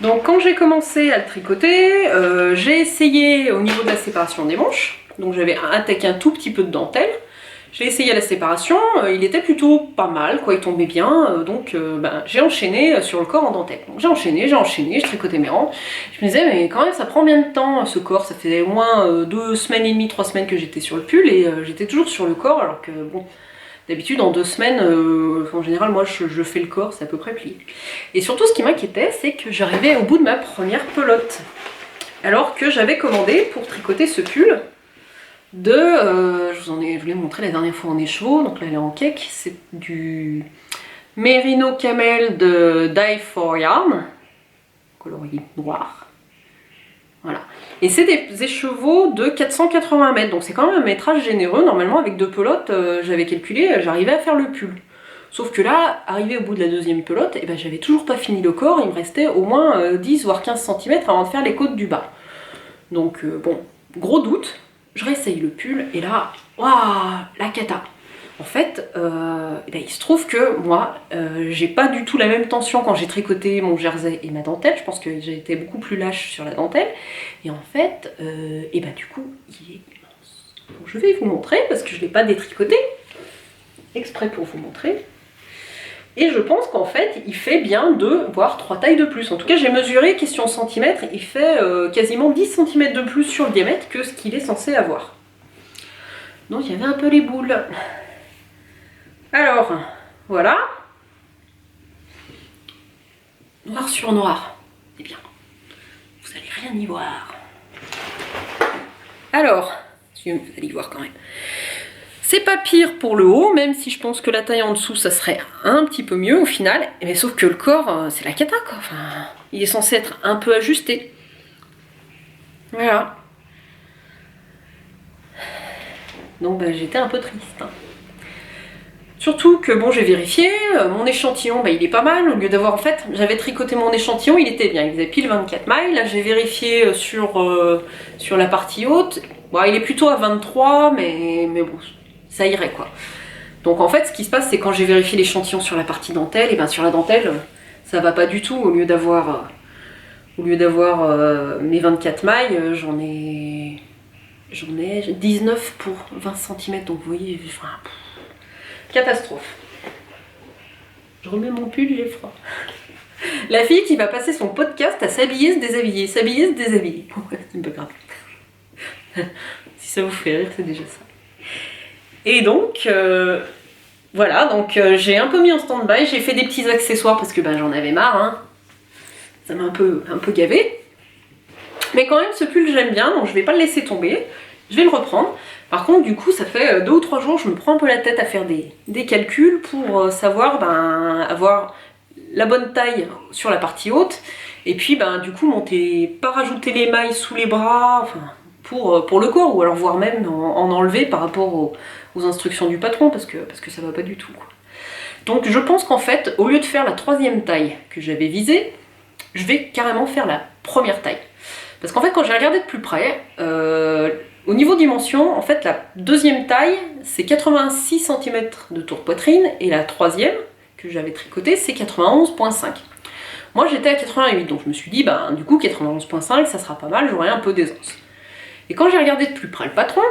S1: Donc quand j'ai commencé à le tricoter, j'ai essayé au niveau de la séparation des manches. Donc j'avais attaqué un tout petit peu de dentelle. J'ai essayé la séparation, il était plutôt pas mal, quoi, il tombait bien, donc j'ai enchaîné sur le corps en dentelle. Donc j'ai enchaîné, je tricotais mes rangs. Je me disais, mais quand même, ça prend bien de temps ce corps, ça fait au moins 2 semaines et demie, 3 semaines que j'étais sur le pull, et j'étais toujours sur le corps, alors que bon, d'habitude en 2 semaines, en général, moi je fais le corps, c'est à peu près plié. Et surtout, ce qui m'inquiétait, c'est que j'arrivais au bout de ma première pelote. Alors que j'avais commandé pour tricoter ce pull je vous l'ai montré la dernière fois en écheveau, donc là elle est en cake, c'est du Merino Camel de Dye for Yarn, coloris noir. Voilà. Et c'est des écheveaux de 480 mètres, donc c'est quand même un métrage généreux. Normalement avec 2 pelotes, j'avais calculé, j'arrivais à faire le pull. Sauf que là, arrivé au bout de la deuxième pelote, et j'avais toujours pas fini le corps, il me restait au moins 10 voire 15 cm avant de faire les côtes du bas. Donc bon, gros doute. Je réessaye le pull et là, waouh, la cata. En fait, il se trouve que moi, j'ai pas du tout la même tension quand j'ai tricoté mon jersey et ma dentelle. Je pense que j'ai été beaucoup plus lâche sur la dentelle. Et en fait, du coup, il est immense. Donc, je vais vous montrer parce que je l'ai pas détricoté, exprès pour vous montrer. Et je pense qu'en fait, il fait bien 2 voire 3 tailles de plus. En tout cas, j'ai mesuré, question centimètres, il fait quasiment 10 cm de plus sur le diamètre que ce qu'il est censé avoir. Donc il y avait un peu les boules. Alors, voilà. Noir sur noir. Eh bien, vous allez rien y voir. Alors, vous allez y voir quand même. C'est pas pire pour le haut, même si je pense que la taille en dessous, ça serait un petit peu mieux au final. Mais sauf que le corps, c'est la cata quoi. Enfin, il est censé être un peu ajusté. Voilà. Donc bah, j'étais un peu triste. Hein. Surtout que bon, j'ai vérifié, mon échantillon, bah, il est pas mal. Au lieu d'avoir, en fait, j'avais tricoté mon échantillon, il était bien. Il faisait pile 24 mailles. Là, j'ai vérifié sur la partie haute. Bon, il est plutôt à 23, mais bon, ça irait quoi. Donc en fait, ce qui se passe, c'est quand j'ai vérifié l'échantillon sur la partie dentelle, et bien sur la dentelle, ça va pas du tout. Au lieu d'avoir mes 24 mailles, j'en ai 19 pour 20 cm. Donc vous voyez, enfin, catastrophe. Je remets mon pull, j'ai froid. La fille qui va passer son podcast à s'habiller, se déshabiller, s'habiller, se déshabiller. C'est un peu grave. Si ça vous fait rire, c'est déjà ça. Et donc, voilà, donc j'ai un peu mis en stand-by, j'ai fait des petits accessoires parce que ben, j'en avais marre, hein. Ça m'a un peu gavé. Mais quand même, ce pull, j'aime bien, donc je vais pas le laisser tomber. Je vais le reprendre. Par contre, du coup, ça fait 2 ou 3 jours, je me prends un peu la tête à faire des calculs pour savoir, ben, avoir la bonne taille sur la partie haute. Et puis, ben, du coup, pas rajouter les mailles sous les bras, enfin, pour le corps, ou alors voire même en enlever par rapport aux instructions du patron, parce que ça va pas du tout, quoi. Donc je pense qu'en fait, au lieu de faire la 3e taille que j'avais visée, je vais carrément faire la première taille. Parce qu'en fait, quand j'ai regardé de plus près, au niveau dimension, en fait, la 2e taille, c'est 86 cm de tour de poitrine, et la 3e, que j'avais tricotée, c'est 91,5. Moi, j'étais à 88, donc je me suis dit, ben, du coup, 91,5, ça sera pas mal, j'aurai un peu d'aisance. Et quand j'ai regardé de plus près le patron,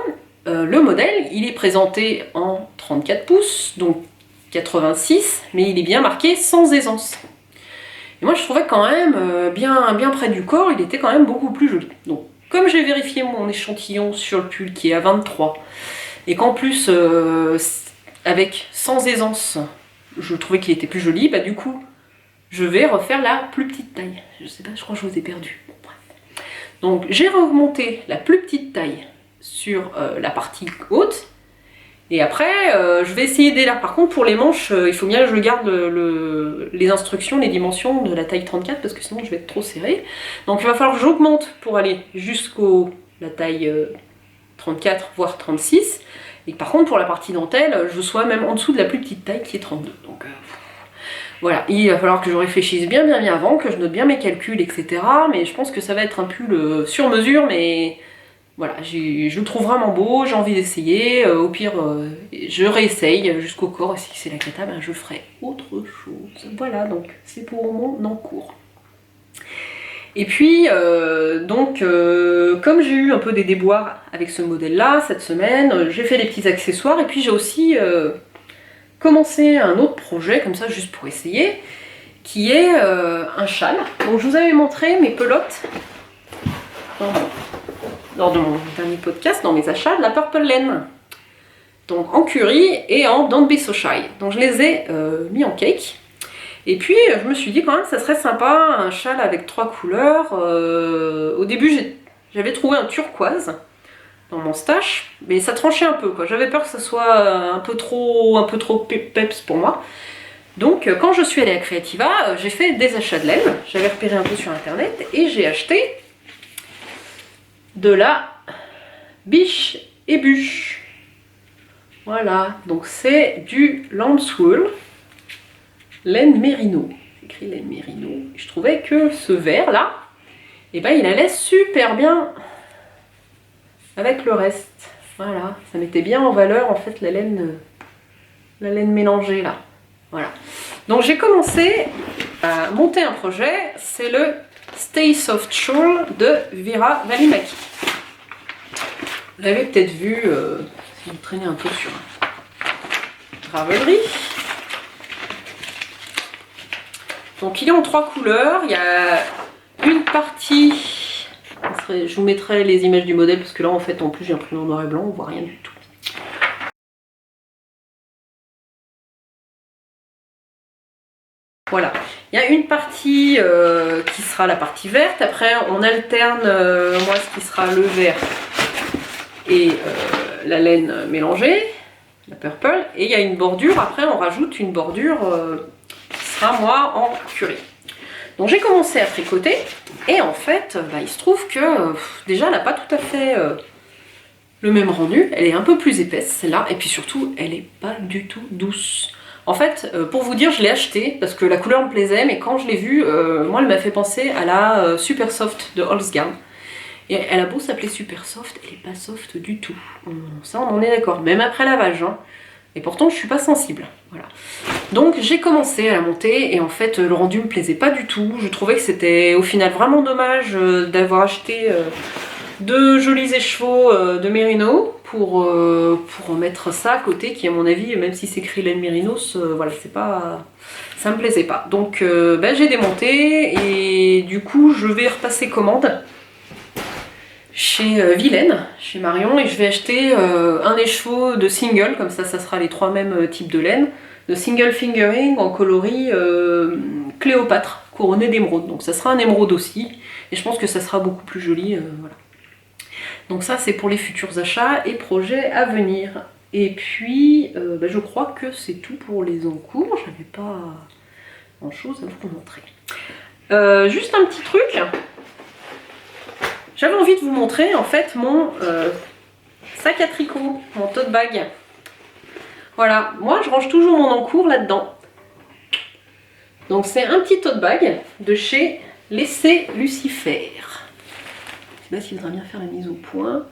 S1: le modèle, il est présenté en 34 pouces, donc 86, mais il est bien marqué sans aisance. Et moi je trouvais quand même bien près du corps, il était quand même beaucoup plus joli. Donc comme j'ai vérifié mon échantillon sur le pull qui est à 23, et qu'en plus avec sans aisance, je trouvais qu'il était plus joli, bah du coup je vais refaire la plus petite taille. Je sais pas, je crois que je vous ai perdu. Bon, bref. Donc j'ai remonté la plus petite taille sur la partie haute. Et après, je vais essayer d'élargir. Par contre, pour les manches, il faut bien que je garde les instructions, les dimensions de la taille 34, parce que sinon je vais être trop serrée. Donc il va falloir que j'augmente pour aller jusqu'au la taille 34, voire 36. Et par contre, pour la partie dentelle, je sois même en dessous de la plus petite taille qui est 32. Donc voilà, il va falloir que je réfléchisse bien avant, que je note bien mes calculs, etc. Mais je pense que ça va être un pull sur mesure, mais... Voilà, je le trouve vraiment beau, j'ai envie d'essayer, au pire je réessaye jusqu'au corps, et si c'est la cata, ben je ferai autre chose. Voilà, donc c'est pour mon encours. Et puis, comme j'ai eu un peu des déboires avec ce modèle-là cette semaine, j'ai fait des petits accessoires, et puis j'ai aussi commencé un autre projet, comme ça juste pour essayer, qui est un châle. Donc je vous avais montré mes pelotes lors de mon dernier podcast, dans mes achats, de la Purple Laine. Donc en curry et en Don't Be So Shy. Donc je les ai mis en cake. Et puis je me suis dit quand même que ça serait sympa, un châle avec 3 couleurs. Au début j'avais trouvé un turquoise dans mon stash, mais ça tranchait un peu, quoi. J'avais peur que ça soit un peu trop peps pour moi. Donc quand je suis allée à Creativa, j'ai fait des achats de laine. J'avais repéré un peu sur internet et j'ai acheté de la biche et bûche. Voilà, donc c'est du Lambswool, laine mérino. Écrit laine mérino. Je trouvais que ce vert là, et ben il allait super bien avec le reste. Voilà, ça mettait bien en valeur en fait la laine mélangée là. Voilà. Donc j'ai commencé à monter un projet, c'est le Stay Soft Shawl de Vera Valimaki. Vous l'avez peut-être vu si vous traînez un peu sur Ravelry. Donc il est en 3 couleurs, il y a une partie, je vous mettrai les images du modèle parce que là en fait en plus j'ai imprimé en noir et blanc, on voit rien du tout. Voilà, il y a une partie qui sera la partie verte, après on alterne moi ce qui sera le vert et la laine mélangée, la purple, et il y a une bordure, après on rajoute une bordure qui sera moi en cuir. Donc j'ai commencé à tricoter et en fait il se trouve que déjà elle n'a pas tout à fait le même rendu, elle est un peu plus épaisse celle-là et puis surtout elle n'est pas du tout douce. En fait pour vous dire je l'ai achetée parce que la couleur me plaisait mais quand je l'ai vue, moi elle m'a fait penser à la Super Soft de Holzgarn. Et elle a beau s'appeler Super Soft, elle n'est pas soft du tout. Ça on en est d'accord, même après lavage. Hein. Et pourtant je suis pas sensible. Voilà. Donc j'ai commencé à la monter et en fait le rendu me plaisait pas du tout. Je trouvais que c'était au final vraiment dommage d'avoir acheté 2 jolis écheveaux de Mérinos pour mettre ça à côté qui à mon avis, même si c'est écrit laine Mérinos, voilà, c'est pas... ça me plaisait pas. Donc j'ai démonté et du coup je vais repasser commande chez Vilaine, chez Marion, et je vais acheter un écheveau de single, comme ça sera les 3 mêmes types de laine, de single fingering en coloris Cléopâtre, couronné d'émeraude. Donc ça sera un émeraude aussi, et je pense que ça sera beaucoup plus joli. Voilà. Donc ça c'est pour les futurs achats et projets à venir. Et puis je crois que c'est tout pour les encours, j'avais pas grand chose à vous montrer. Juste un petit truc. J'avais envie de vous montrer en fait mon sac à tricot, mon tote bag. Voilà, moi je range toujours mon encours là-dedans. Donc c'est un petit tote bag de chez L'Essai Lucifer. Je ne sais pas s'il voudra bien faire la mise au point.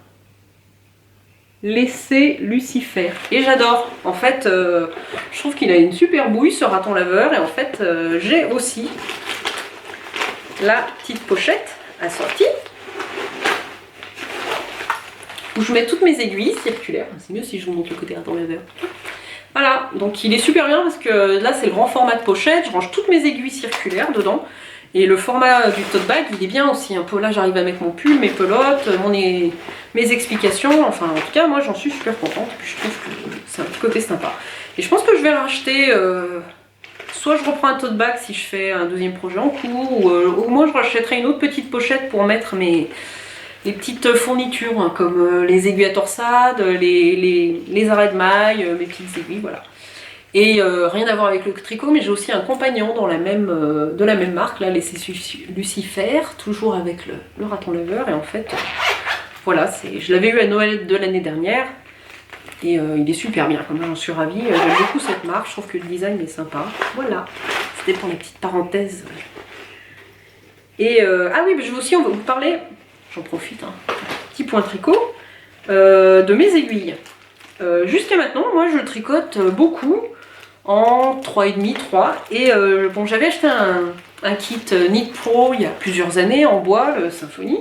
S1: L'Essai Lucifer. Et j'adore. En fait, je trouve qu'il a une super bouille ce raton laveur. Et en fait, j'ai aussi la petite pochette assortie. Où je mets toutes mes aiguilles circulaires. C'est mieux si je vous montre le côté raton laveur. Voilà, donc il est super bien parce que là c'est le grand format de pochette, je range toutes mes aiguilles circulaires dedans. Et le format du tote bag il est bien aussi, un peu là j'arrive à mettre mon pull, mes pelotes, mes explications, enfin en tout cas moi j'en suis super contente. Puis je trouve que c'est un petit côté sympa. Et je pense que je vais racheter, soit je reprends un tote bag si je fais un deuxième projet en cours, ou au moins je rachèterai une autre petite pochette pour mettre les petites fournitures hein, comme les aiguilles à torsade, les arrêts de maille, mes petites aiguilles, voilà. Et rien à voir avec le tricot, mais j'ai aussi un compagnon dans de la même marque, là, l'Essai Lucifer, toujours avec le raton laveur. Et en fait, voilà, je l'avais eu à Noël de l'année dernière. Et il est super bien, comme j'en suis ravie. J'aime beaucoup cette marque, je trouve que le design est sympa. Voilà, c'était pour les petites parenthèses. Et ah oui, je vais aussi vous parler... J'en profite, hein. Petit point tricot, de mes aiguilles. Jusqu'à maintenant, moi je tricote beaucoup en 3,5, 3. Et bon, j'avais acheté un kit Knit Pro il y a plusieurs années en bois, le Symphony,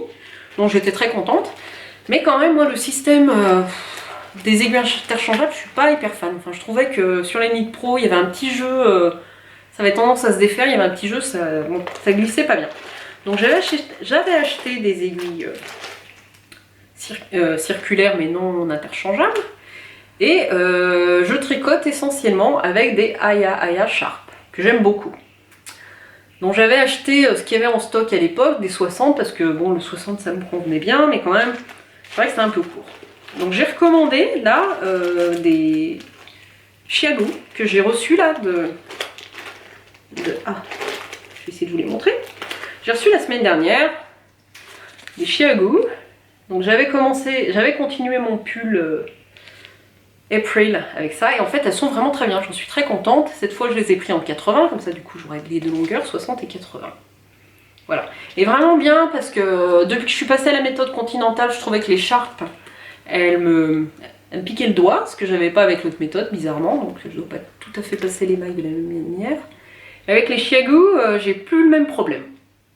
S1: dont j'étais très contente. Mais quand même, moi le système des aiguilles interchangeables, je suis pas hyper fan. Enfin, je trouvais que sur les Knit Pro, il y avait un petit jeu, ça avait tendance à se défaire, il y avait un petit jeu, ça glissait pas bien. Donc j'avais acheté des aiguilles circulaires mais non interchangeables. Et je tricote essentiellement avec des Aya Sharp, que j'aime beaucoup. Donc j'avais acheté ce qu'il y avait en stock à l'époque, des 60, parce que bon le 60 ça me convenait bien, mais quand même, c'est vrai que c'était un peu court. Donc j'ai recommandé là des Chiago que j'ai reçus là ah, je vais essayer de vous les montrer. J'ai reçu la semaine dernière des Chiago. Donc j'avais continué mon pull April avec ça. Et en fait elles sont vraiment très bien, j'en suis très contente. Cette fois je les ai pris en 80, comme ça du coup j'aurai les deux longueurs, 60 et 80. Voilà. Et vraiment bien parce que depuis que je suis passée à la méthode continentale, je trouvais que les Sharp, elles me piquaient le doigt, ce que j'avais pas avec l'autre méthode bizarrement. Donc je dois pas tout à fait passer les mailles de la même manière. Avec les Chiago, j'ai plus le même problème.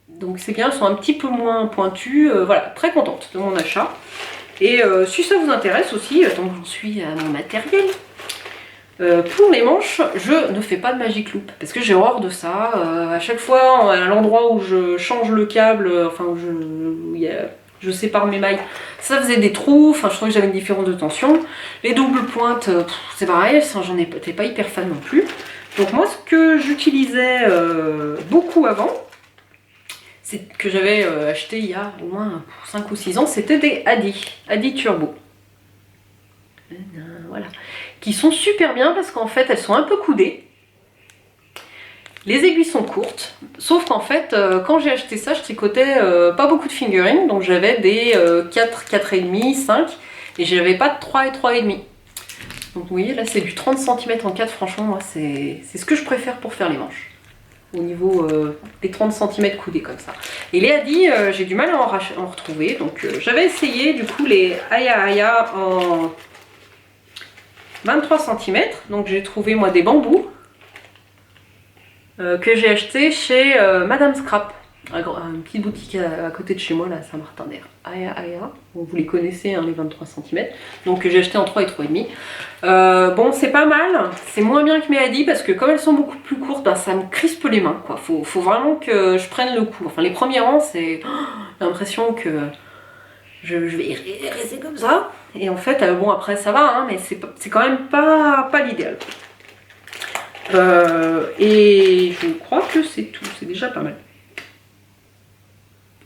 S1: Donc c'est bien, elles sont un petit peu moins pointues. Voilà, très contente de mon achat. Et si ça vous intéresse aussi, tant que j'en suis à mon matériel, Pour les manches, je ne fais pas de Magic Loop parce que j'ai horreur de ça. À chaque fois, à l'endroit où je change le câble, enfin où je sépare mes mailles, ça faisait des trous. Enfin, je trouvais que j'avais une différence de tension. Les doubles pointes, c'est pareil, j'en étais pas hyper fan non plus. Donc moi, ce que j'utilisais beaucoup avant, c'est que j'avais acheté il y a au moins 5 ou 6 ans, c'était des Adi Turbo. Voilà, qui sont super bien parce qu'en fait elles sont un peu coudées. Les aiguilles sont courtes, sauf qu'en fait quand j'ai acheté ça, je tricotais pas beaucoup de fingering, donc j'avais des 4, 4,5, 5 et j'avais pas de 3 et 3,5. Donc vous voyez là c'est du 30 cm en 4, franchement moi c'est ce que je préfère pour faire les manches. Au niveau des 30 cm coudés comme ça. Et les Adi, j'ai du mal à en retrouver, donc j'avais essayé du coup les Aya en 23 cm, donc j'ai trouvé moi des bambous que j'ai acheté chez Madame Scrap, une petite boutique à côté de chez moi là à Saint-Martin-d'Air. Aya, bon, vous les connaissez hein, les 23 cm, donc j'ai acheté en 3 et 3,5. Bon c'est pas mal, c'est moins bien que mes Adi parce que comme elles sont beaucoup plus courtes, ben, ça me crispe les mains quoi. Faut vraiment que je prenne le coup. Enfin les premiers rangs c'est l'impression que je vais rester comme ça. Et en fait, bon après ça va, hein, mais c'est quand même pas l'idéal. Et je crois que c'est tout, c'est déjà pas mal.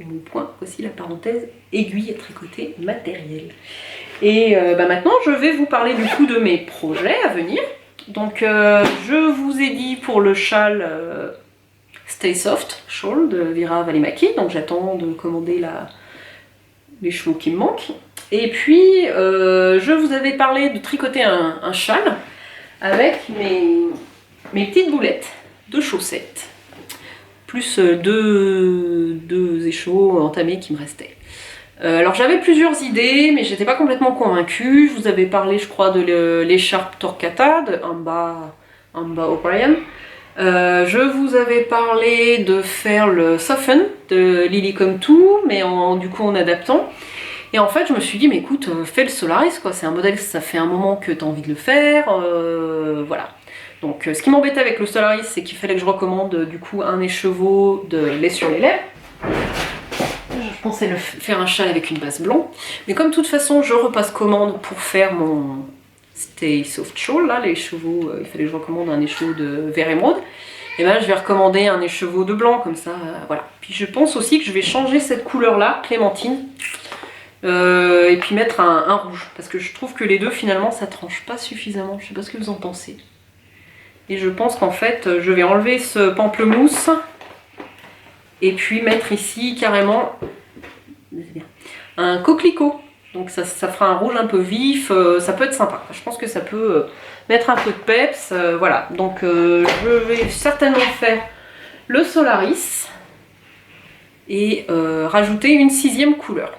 S1: Et mon point, voici la parenthèse aiguille à tricoter matériel. Et maintenant, je vais vous parler du coup de mes projets à venir. Donc, je vous ai dit pour le châle Stay Soft Shawl de Vira Välimäki. Donc, j'attends de commander les chevaux qui me manquent. Et puis, je vous avais parlé de tricoter un châle avec mes petites boulettes de chaussettes, plus deux échos entamés qui me restaient. Alors j'avais plusieurs idées, mais j'étais pas complètement convaincue. Je vous avais parlé, je crois, de l'écharpe Torquata de Amba O'Brien. Je vous avais parlé de faire le Soften de Lily Come To, mais du coup en adaptant. Et en fait, je me suis dit, mais écoute, fais le Solaris, quoi. C'est un modèle, ça fait un moment que tu as envie de le faire, voilà. Donc, ce qui m'embêtait avec le Solaris, c'est qu'il fallait que je recommande, du coup, un écheveau de lait sur les lèvres. Je pensais faire un châle avec une base blanc. Mais comme de toute façon, je repasse commande pour faire mon Stay Soft Shawl, là, les chevaux, il fallait que je recommande un écheveau de vert émeraude. Et ben, je vais recommander un écheveau de blanc, comme ça, voilà. Puis je pense aussi que je vais changer cette couleur-là, clémentine. Et puis mettre un rouge, parce que je trouve que les deux finalement ça tranche pas suffisamment, je sais pas ce que vous en pensez. Et je pense qu'en fait je vais enlever ce pamplemousse et puis mettre ici carrément un coquelicot, donc ça fera un rouge un peu vif, ça peut être sympa, je pense que ça peut mettre un peu de peps, voilà. Donc je vais certainement faire le Solaris et rajouter une 6e couleur.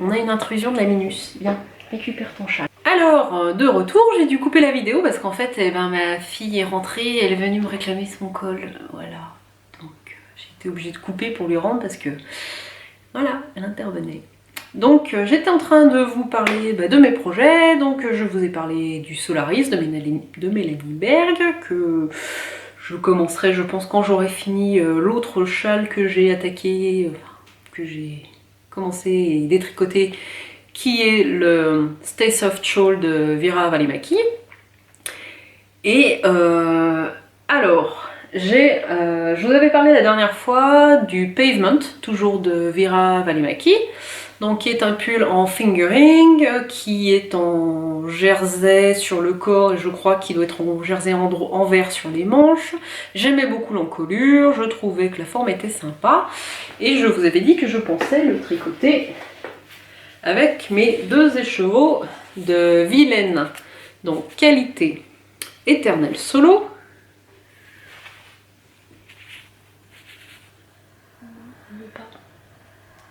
S1: On a une intrusion de la Minus. Viens, récupère ton chat. Alors, de retour, j'ai dû couper la vidéo parce qu'en fait, ma fille est rentrée, elle est venue me réclamer son col. Voilà. Donc, j'ai été obligée de couper pour lui rendre parce que, voilà, elle intervenait. Donc, j'étais en train de vous parler de mes projets. Donc, je vous ai parlé du Solaris de Mélanie Berg, que je commencerai, je pense, quand j'aurai fini l'autre châle que j'ai attaqué, que j'ai commencer et détricoter, qui est le Stay Soft Shawl de Vira Välimäki. Et alors, je vous avais parlé la dernière fois du Pavement, toujours de Vira Välimäki, donc qui est un pull en fingering, qui est en jersey sur le corps, et je crois qu'il doit être en jersey en vert sur les manches. J'aimais beaucoup l'encolure, je trouvais que la forme était sympa, et je vous avais dit que je pensais le tricoter avec mes 2 écheveaux de Vilaine, donc qualité Éternel Solo.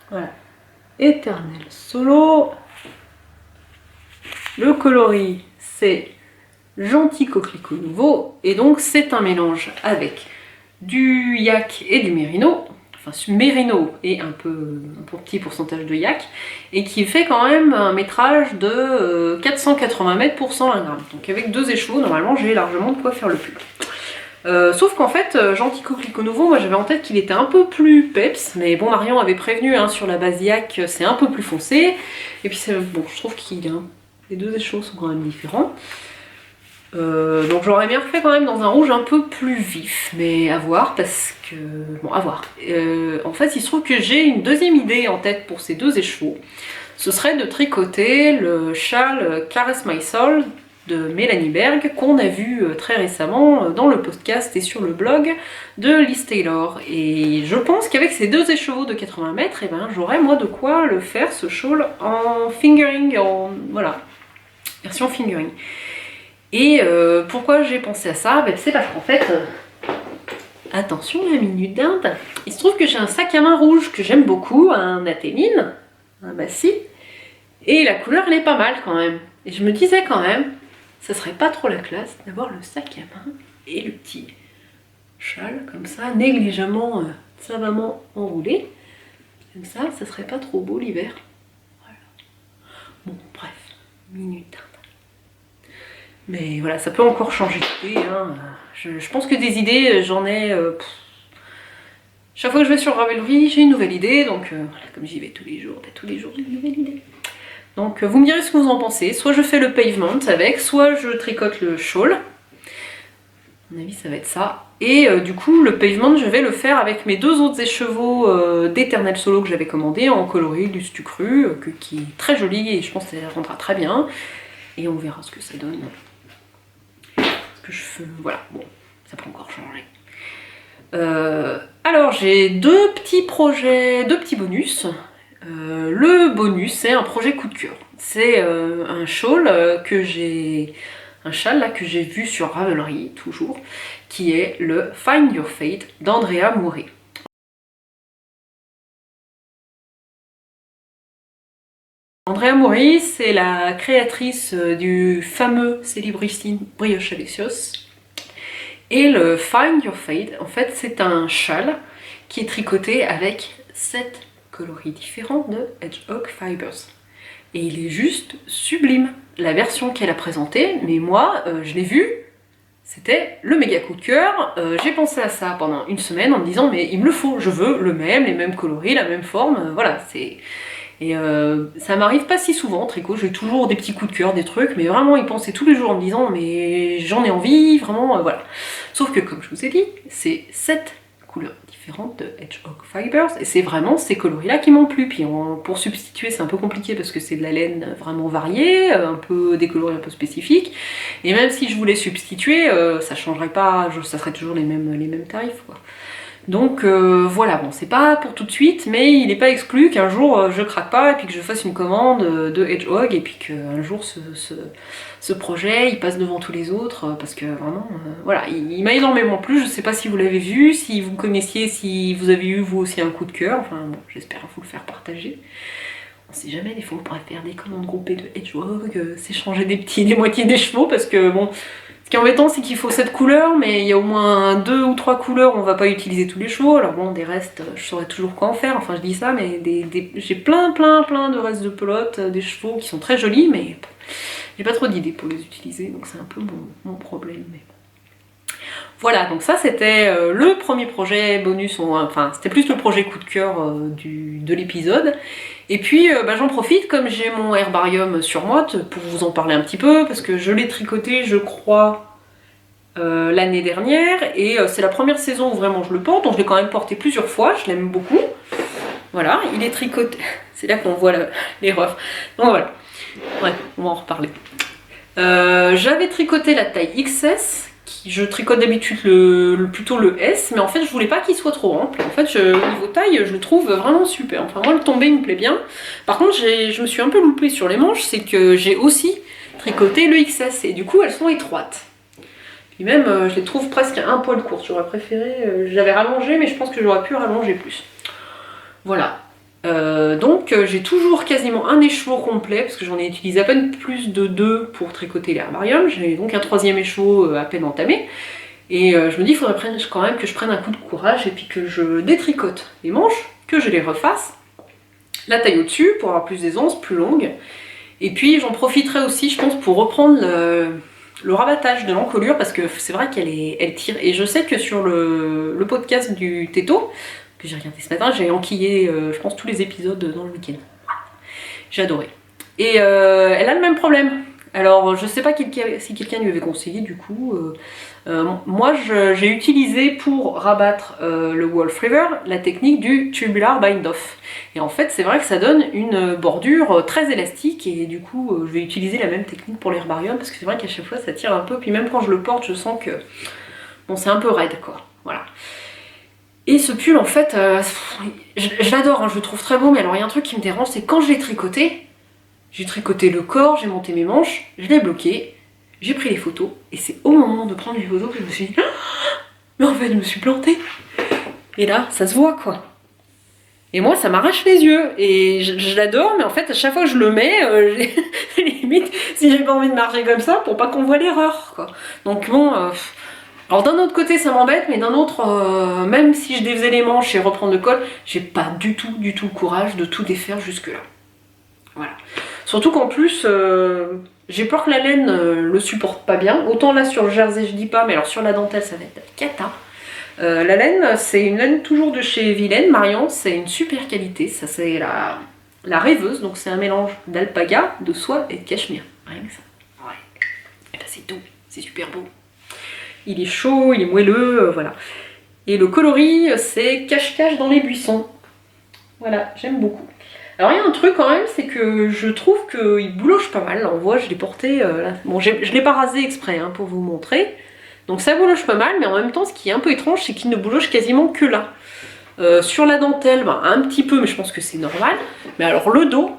S1: Voilà, Éternel Solo. Le coloris c'est Gentil Coquelicot Nouveau, et donc c'est un mélange avec du yak et du mérino. enfin mérino et un petit pourcentage de yak, et qui fait quand même un métrage de 480 mètres pour 120 grammes. Donc avec 2 écheveaux, normalement j'ai largement de quoi faire le pull. Sauf qu'en fait, Gentil Coquelicot Nouveau, moi j'avais en tête qu'il était un peu plus peps, mais bon, Marion avait prévenu, hein, sur la base yak, c'est un peu plus foncé, et puis bon, je trouve qu'il les 2 écheveaux sont quand même différents. Donc j'aurais bien refait quand même dans un rouge un peu plus vif, mais à voir, parce que... bon, à voir. En fait, il se trouve que j'ai une deuxième idée en tête pour ces 2 écheveaux. Ce serait de tricoter le châle Caress My Soul de Mélanie Berg, qu'on a vu très récemment dans le podcast et sur le blog de Liz Taylor. Et je pense qu'avec ces 2 écheveaux de 80 mètres, eh ben, j'aurais moi de quoi le faire, ce shawl, en fingering, voilà, version fingering. Et pourquoi j'ai pensé à ça? Ben, c'est parce qu'en fait, attention la minute d'Inde, il se trouve que j'ai un sac à main rouge que j'aime beaucoup, un Athénine, un Massy, et la couleur elle est pas mal quand même. Et je me disais quand même, ça serait pas trop la classe d'avoir le sac à main et le petit châle comme ça, négligemment, savamment enroulé. Comme ça serait pas trop beau l'hiver. Voilà. Bon, bref, minute d'Inde. Mais voilà, ça peut encore changer d'idée, hein. Je pense que des idées, j'en ai... chaque fois que je vais sur Ravelry, j'ai une nouvelle idée, donc voilà, comme j'y vais tous les jours j'ai une nouvelle idée. Donc vous me direz ce que vous en pensez, soit je fais le pavement avec, soit je tricote le shawl. À mon avis ça va être ça. Et du coup le pavement je vais le faire avec mes 2 autres écheveaux d'Eternal Solo que j'avais commandé en coloris du stu cru, qui est très joli et je pense que ça rendra très bien. Et on verra ce que ça donne. Que je fais, voilà, bon, ça peut encore changer. Alors j'ai 2 petits projets, 2 petits bonus. Le bonus, c'est un projet coup de cœur. C'est un shawl que j'ai, un châle là que j'ai vu sur Ravelry toujours, qui est le Find Your Fate d'Andrea Mouret. Andrea Mouret, c'est la créatrice du fameux Célibrissime Brioche Alessios. Et le Find Your Fate, en fait, c'est un châle qui est tricoté avec 7 coloris différents de Hedgehog Fibers. Et il est juste sublime. La version qu'elle a présentée, mais moi, je l'ai vue, c'était le méga coup de cœur. J'ai pensé à ça pendant une semaine en me disant, mais il me le faut, je veux le même, les mêmes coloris, la même forme, voilà, c'est... Et ça m'arrive pas si souvent en tricot, j'ai toujours des petits coups de cœur, des trucs, mais vraiment y penser tous les jours en me disant mais j'en ai envie, vraiment, voilà. Sauf que comme je vous ai dit, c'est 7 couleurs différentes de Hedgehog Fibers, et c'est vraiment ces coloris-là qui m'ont plu. Puis pour substituer c'est un peu compliqué parce que c'est de la laine vraiment variée, un peu des coloris un peu spécifiques, et même si je voulais substituer, ça changerait pas, ça serait toujours les mêmes tarifs, quoi. Donc voilà, bon c'est pas pour tout de suite, mais il n'est pas exclu qu'un jour je craque pas et puis que je fasse une commande de Hedgehog et puis qu'un jour ce projet il passe devant tous les autres parce que vraiment, voilà, il m'a énormément plu. Je sais pas si vous l'avez vu, si vous connaissiez, si vous avez eu vous aussi un coup de cœur, enfin bon, j'espère vous le faire partager. On sait jamais, des fois on pourrait faire des commandes groupées de Hedgehog, s'échanger des moitiés des chevaux parce que bon... Ce qui est embêtant, c'est qu'il faut 7 couleurs, mais il y a au moins 2 ou 3 couleurs où on va pas utiliser tous les chevaux. Alors bon, des restes, je saurais toujours quoi en faire, enfin je dis ça, mais j'ai plein de restes de pelote, des chevaux qui sont très jolis, mais j'ai pas trop d'idées pour les utiliser, donc c'est un peu mon problème. Mais... Voilà, donc ça c'était le premier projet bonus, enfin c'était plus le projet coup de cœur de l'épisode. Et puis j'en profite, comme j'ai mon herbarium sur moi, pour vous en parler un petit peu, parce que je l'ai tricoté, je crois, l'année dernière, et c'est la première saison où vraiment je le porte, donc je l'ai quand même porté plusieurs fois, je l'aime beaucoup. Voilà, il est tricoté, c'est là qu'on voit l'erreur. Donc voilà, ouais, on va en reparler. J'avais tricoté la taille XS, je tricote d'habitude plutôt le S, mais en fait je voulais pas qu'il soit trop ample. En fait niveau taille je le trouve vraiment super, enfin moi le tombé il me plaît bien. Par contre je me suis un peu loupée sur les manches, c'est que j'ai aussi tricoté le XS et du coup elles sont étroites. Puis même je les trouve presque un poil courtes, j'aurais préféré, j'avais rallongé mais je pense que j'aurais pu rallonger plus. Voilà. Donc j'ai toujours quasiment un écheveau complet parce que j'en ai utilisé à peine plus de 2 pour tricoter l'herbarium. J'ai donc un 3e écheveau à peine entamé Et je me dis, il faudrait quand même que je prenne un coup de courage et puis que je détricote les manches, que je les refasse, la taille au-dessus pour avoir plus d'aisance, plus longue. Et puis j'en profiterai aussi, je pense, pour reprendre le rabattage de l'encolure parce que c'est vrai elle tire. Et je sais que sur le podcast du Této, que j'ai regardé ce matin, j'ai enquillé, je pense, tous les épisodes dans le week-end. J'ai adoré. Et elle a le même problème. Alors je sais pas si quelqu'un lui avait conseillé du coup. Moi j'ai utilisé pour rabattre le Wolf River la technique du tubular bind off. Et en fait c'est vrai que ça donne une bordure très élastique et du coup je vais utiliser la même technique pour l'herbarium parce que c'est vrai qu'à chaque fois ça tire un peu. Puis même quand je le porte je sens que bon c'est un peu raide quoi. Voilà. Et ce pull en fait je l'adore, hein, je le trouve très beau mais alors il y a un truc qui me dérange c'est quand je l'ai tricoté. J'ai tricoté le corps, j'ai monté mes manches, je l'ai bloqué, j'ai pris les photos, et c'est au moment de prendre les photos que je me suis dit mais en fait je me suis plantée. Et là, ça se voit quoi. Et moi ça m'arrache les yeux, et je l'adore, mais en fait à chaque fois que je le mets, limite si j'ai pas envie de marcher comme ça, pour pas qu'on voit l'erreur quoi. Donc bon, alors d'un autre côté ça m'embête, mais d'un autre, même si je défaisais les manches et reprendre le col, j'ai pas du tout le courage de tout défaire jusque là. Voilà. Surtout qu'en plus, j'ai peur que la laine le supporte pas bien. Autant là sur le jersey je dis pas, mais alors sur la dentelle ça va être cata. La laine, c'est une laine toujours de chez Vilaine, Marion, c'est une super qualité. Ça c'est la rêveuse, donc c'est un mélange d'alpaga, de soie et de cachemire. Rien que ça. Ouais. Et ben c'est tout, c'est super beau. Il est chaud, il est moelleux, voilà. Et le coloris, c'est cache-cache dans les buissons. Voilà, j'aime beaucoup. Alors il y a un truc quand même, c'est que je trouve qu'il bouloche pas mal. Là, on voit, je l'ai porté, là. Bon, je l'ai pas rasé exprès hein, pour vous montrer. Donc ça bouloche pas mal, mais en même temps, ce qui est un peu étrange, c'est qu'il ne bouloche quasiment que là. Sur la dentelle, ben, un petit peu, mais je pense que c'est normal. Mais alors le dos,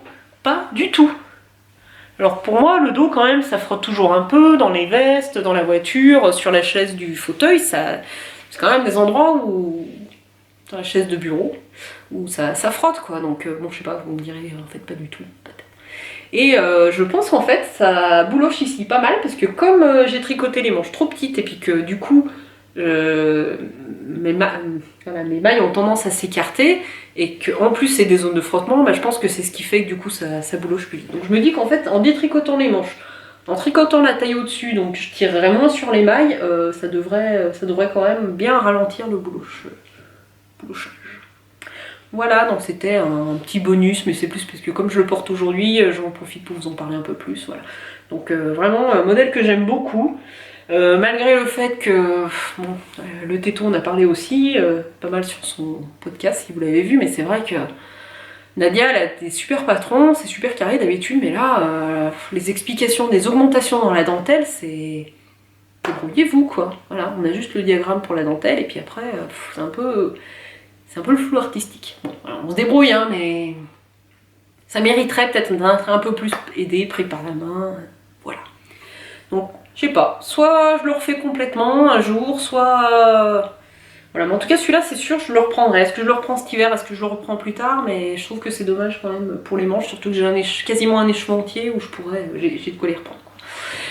S1: pas du tout. Alors pour moi, le dos quand même, ça frotte toujours un peu dans les vestes, dans la voiture, sur la chaise du fauteuil. C'est quand même des endroits où, dans la chaise de bureau, où ça frotte quoi. Donc bon, je sais pas, vous me direz, en fait pas du tout. Et je pense qu'en fait ça bouloche ici pas mal parce que comme j'ai tricoté les manches trop petites et puis que du coup mes mailles ont tendance à s'écarter et qu'en plus c'est des zones de frottement, bah, je pense que c'est ce qui fait que du coup ça bouloche plus vite. Donc je me dis qu'en fait en détricotant les manches, en tricotant la taille au-dessus, donc je tirerai moins sur les mailles, ça devrait quand même bien ralentir le boulochage. Voilà, donc c'était un petit bonus, mais c'est plus parce que comme je le porte aujourd'hui, j'en profite pour vous en parler un peu plus, voilà. Donc vraiment un modèle que j'aime beaucoup, malgré le fait que, bon, le Téton on a parlé aussi, pas mal sur son podcast si vous l'avez vu, mais c'est vrai que Nadia elle a des super patrons, c'est super carré d'habitude, mais là, les explications des augmentations dans la dentelle, c'est... débrouillez-vous quoi, voilà, on a juste le diagramme pour la dentelle, et puis après, c'est un peu le flou artistique. Bon, voilà, on se débrouille, hein, mais ça mériterait peut-être d'être un peu plus aidé, pris par la main, voilà. Donc, je sais pas, soit je le refais complètement un jour, soit... Voilà, mais en tout cas celui-là c'est sûr je le reprendrai. Est-ce que je le reprends cet hiver, est-ce que je le reprends plus tard? Mais je trouve que c'est dommage quand même pour les manches, surtout que j'ai quasiment un écheventier où je pourrais, j'ai de quoi les reprendre. Quoi.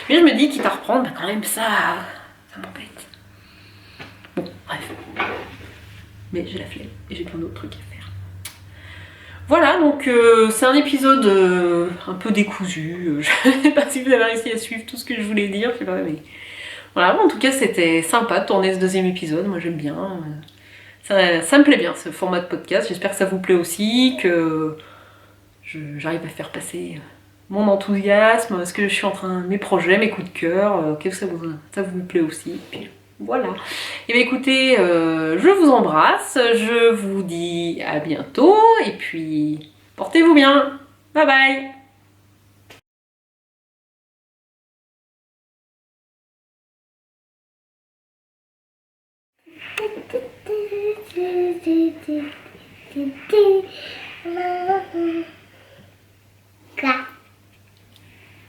S1: Mais je me dis quitte à reprendre, bah quand même ça m'embête. Bon, bref. Mais j'ai la flemme et j'ai plein d'autres trucs à faire. Voilà, donc c'est un épisode un peu décousu. Je sais pas si vous avez réussi à suivre tout ce que je voulais dire, je sais pas, mais... Voilà, en tout cas c'était sympa de tourner ce deuxième épisode, moi j'aime bien. Ça me plaît bien ce format de podcast, j'espère que ça vous plaît aussi, que j'arrive à faire passer mon enthousiasme, ce que je suis en train, mes projets, mes coups de cœur, que ça vous plaît aussi. Puis, voilà. Et bien écoutez, je vous embrasse, je vous dis à bientôt, et puis portez-vous bien. Bye bye.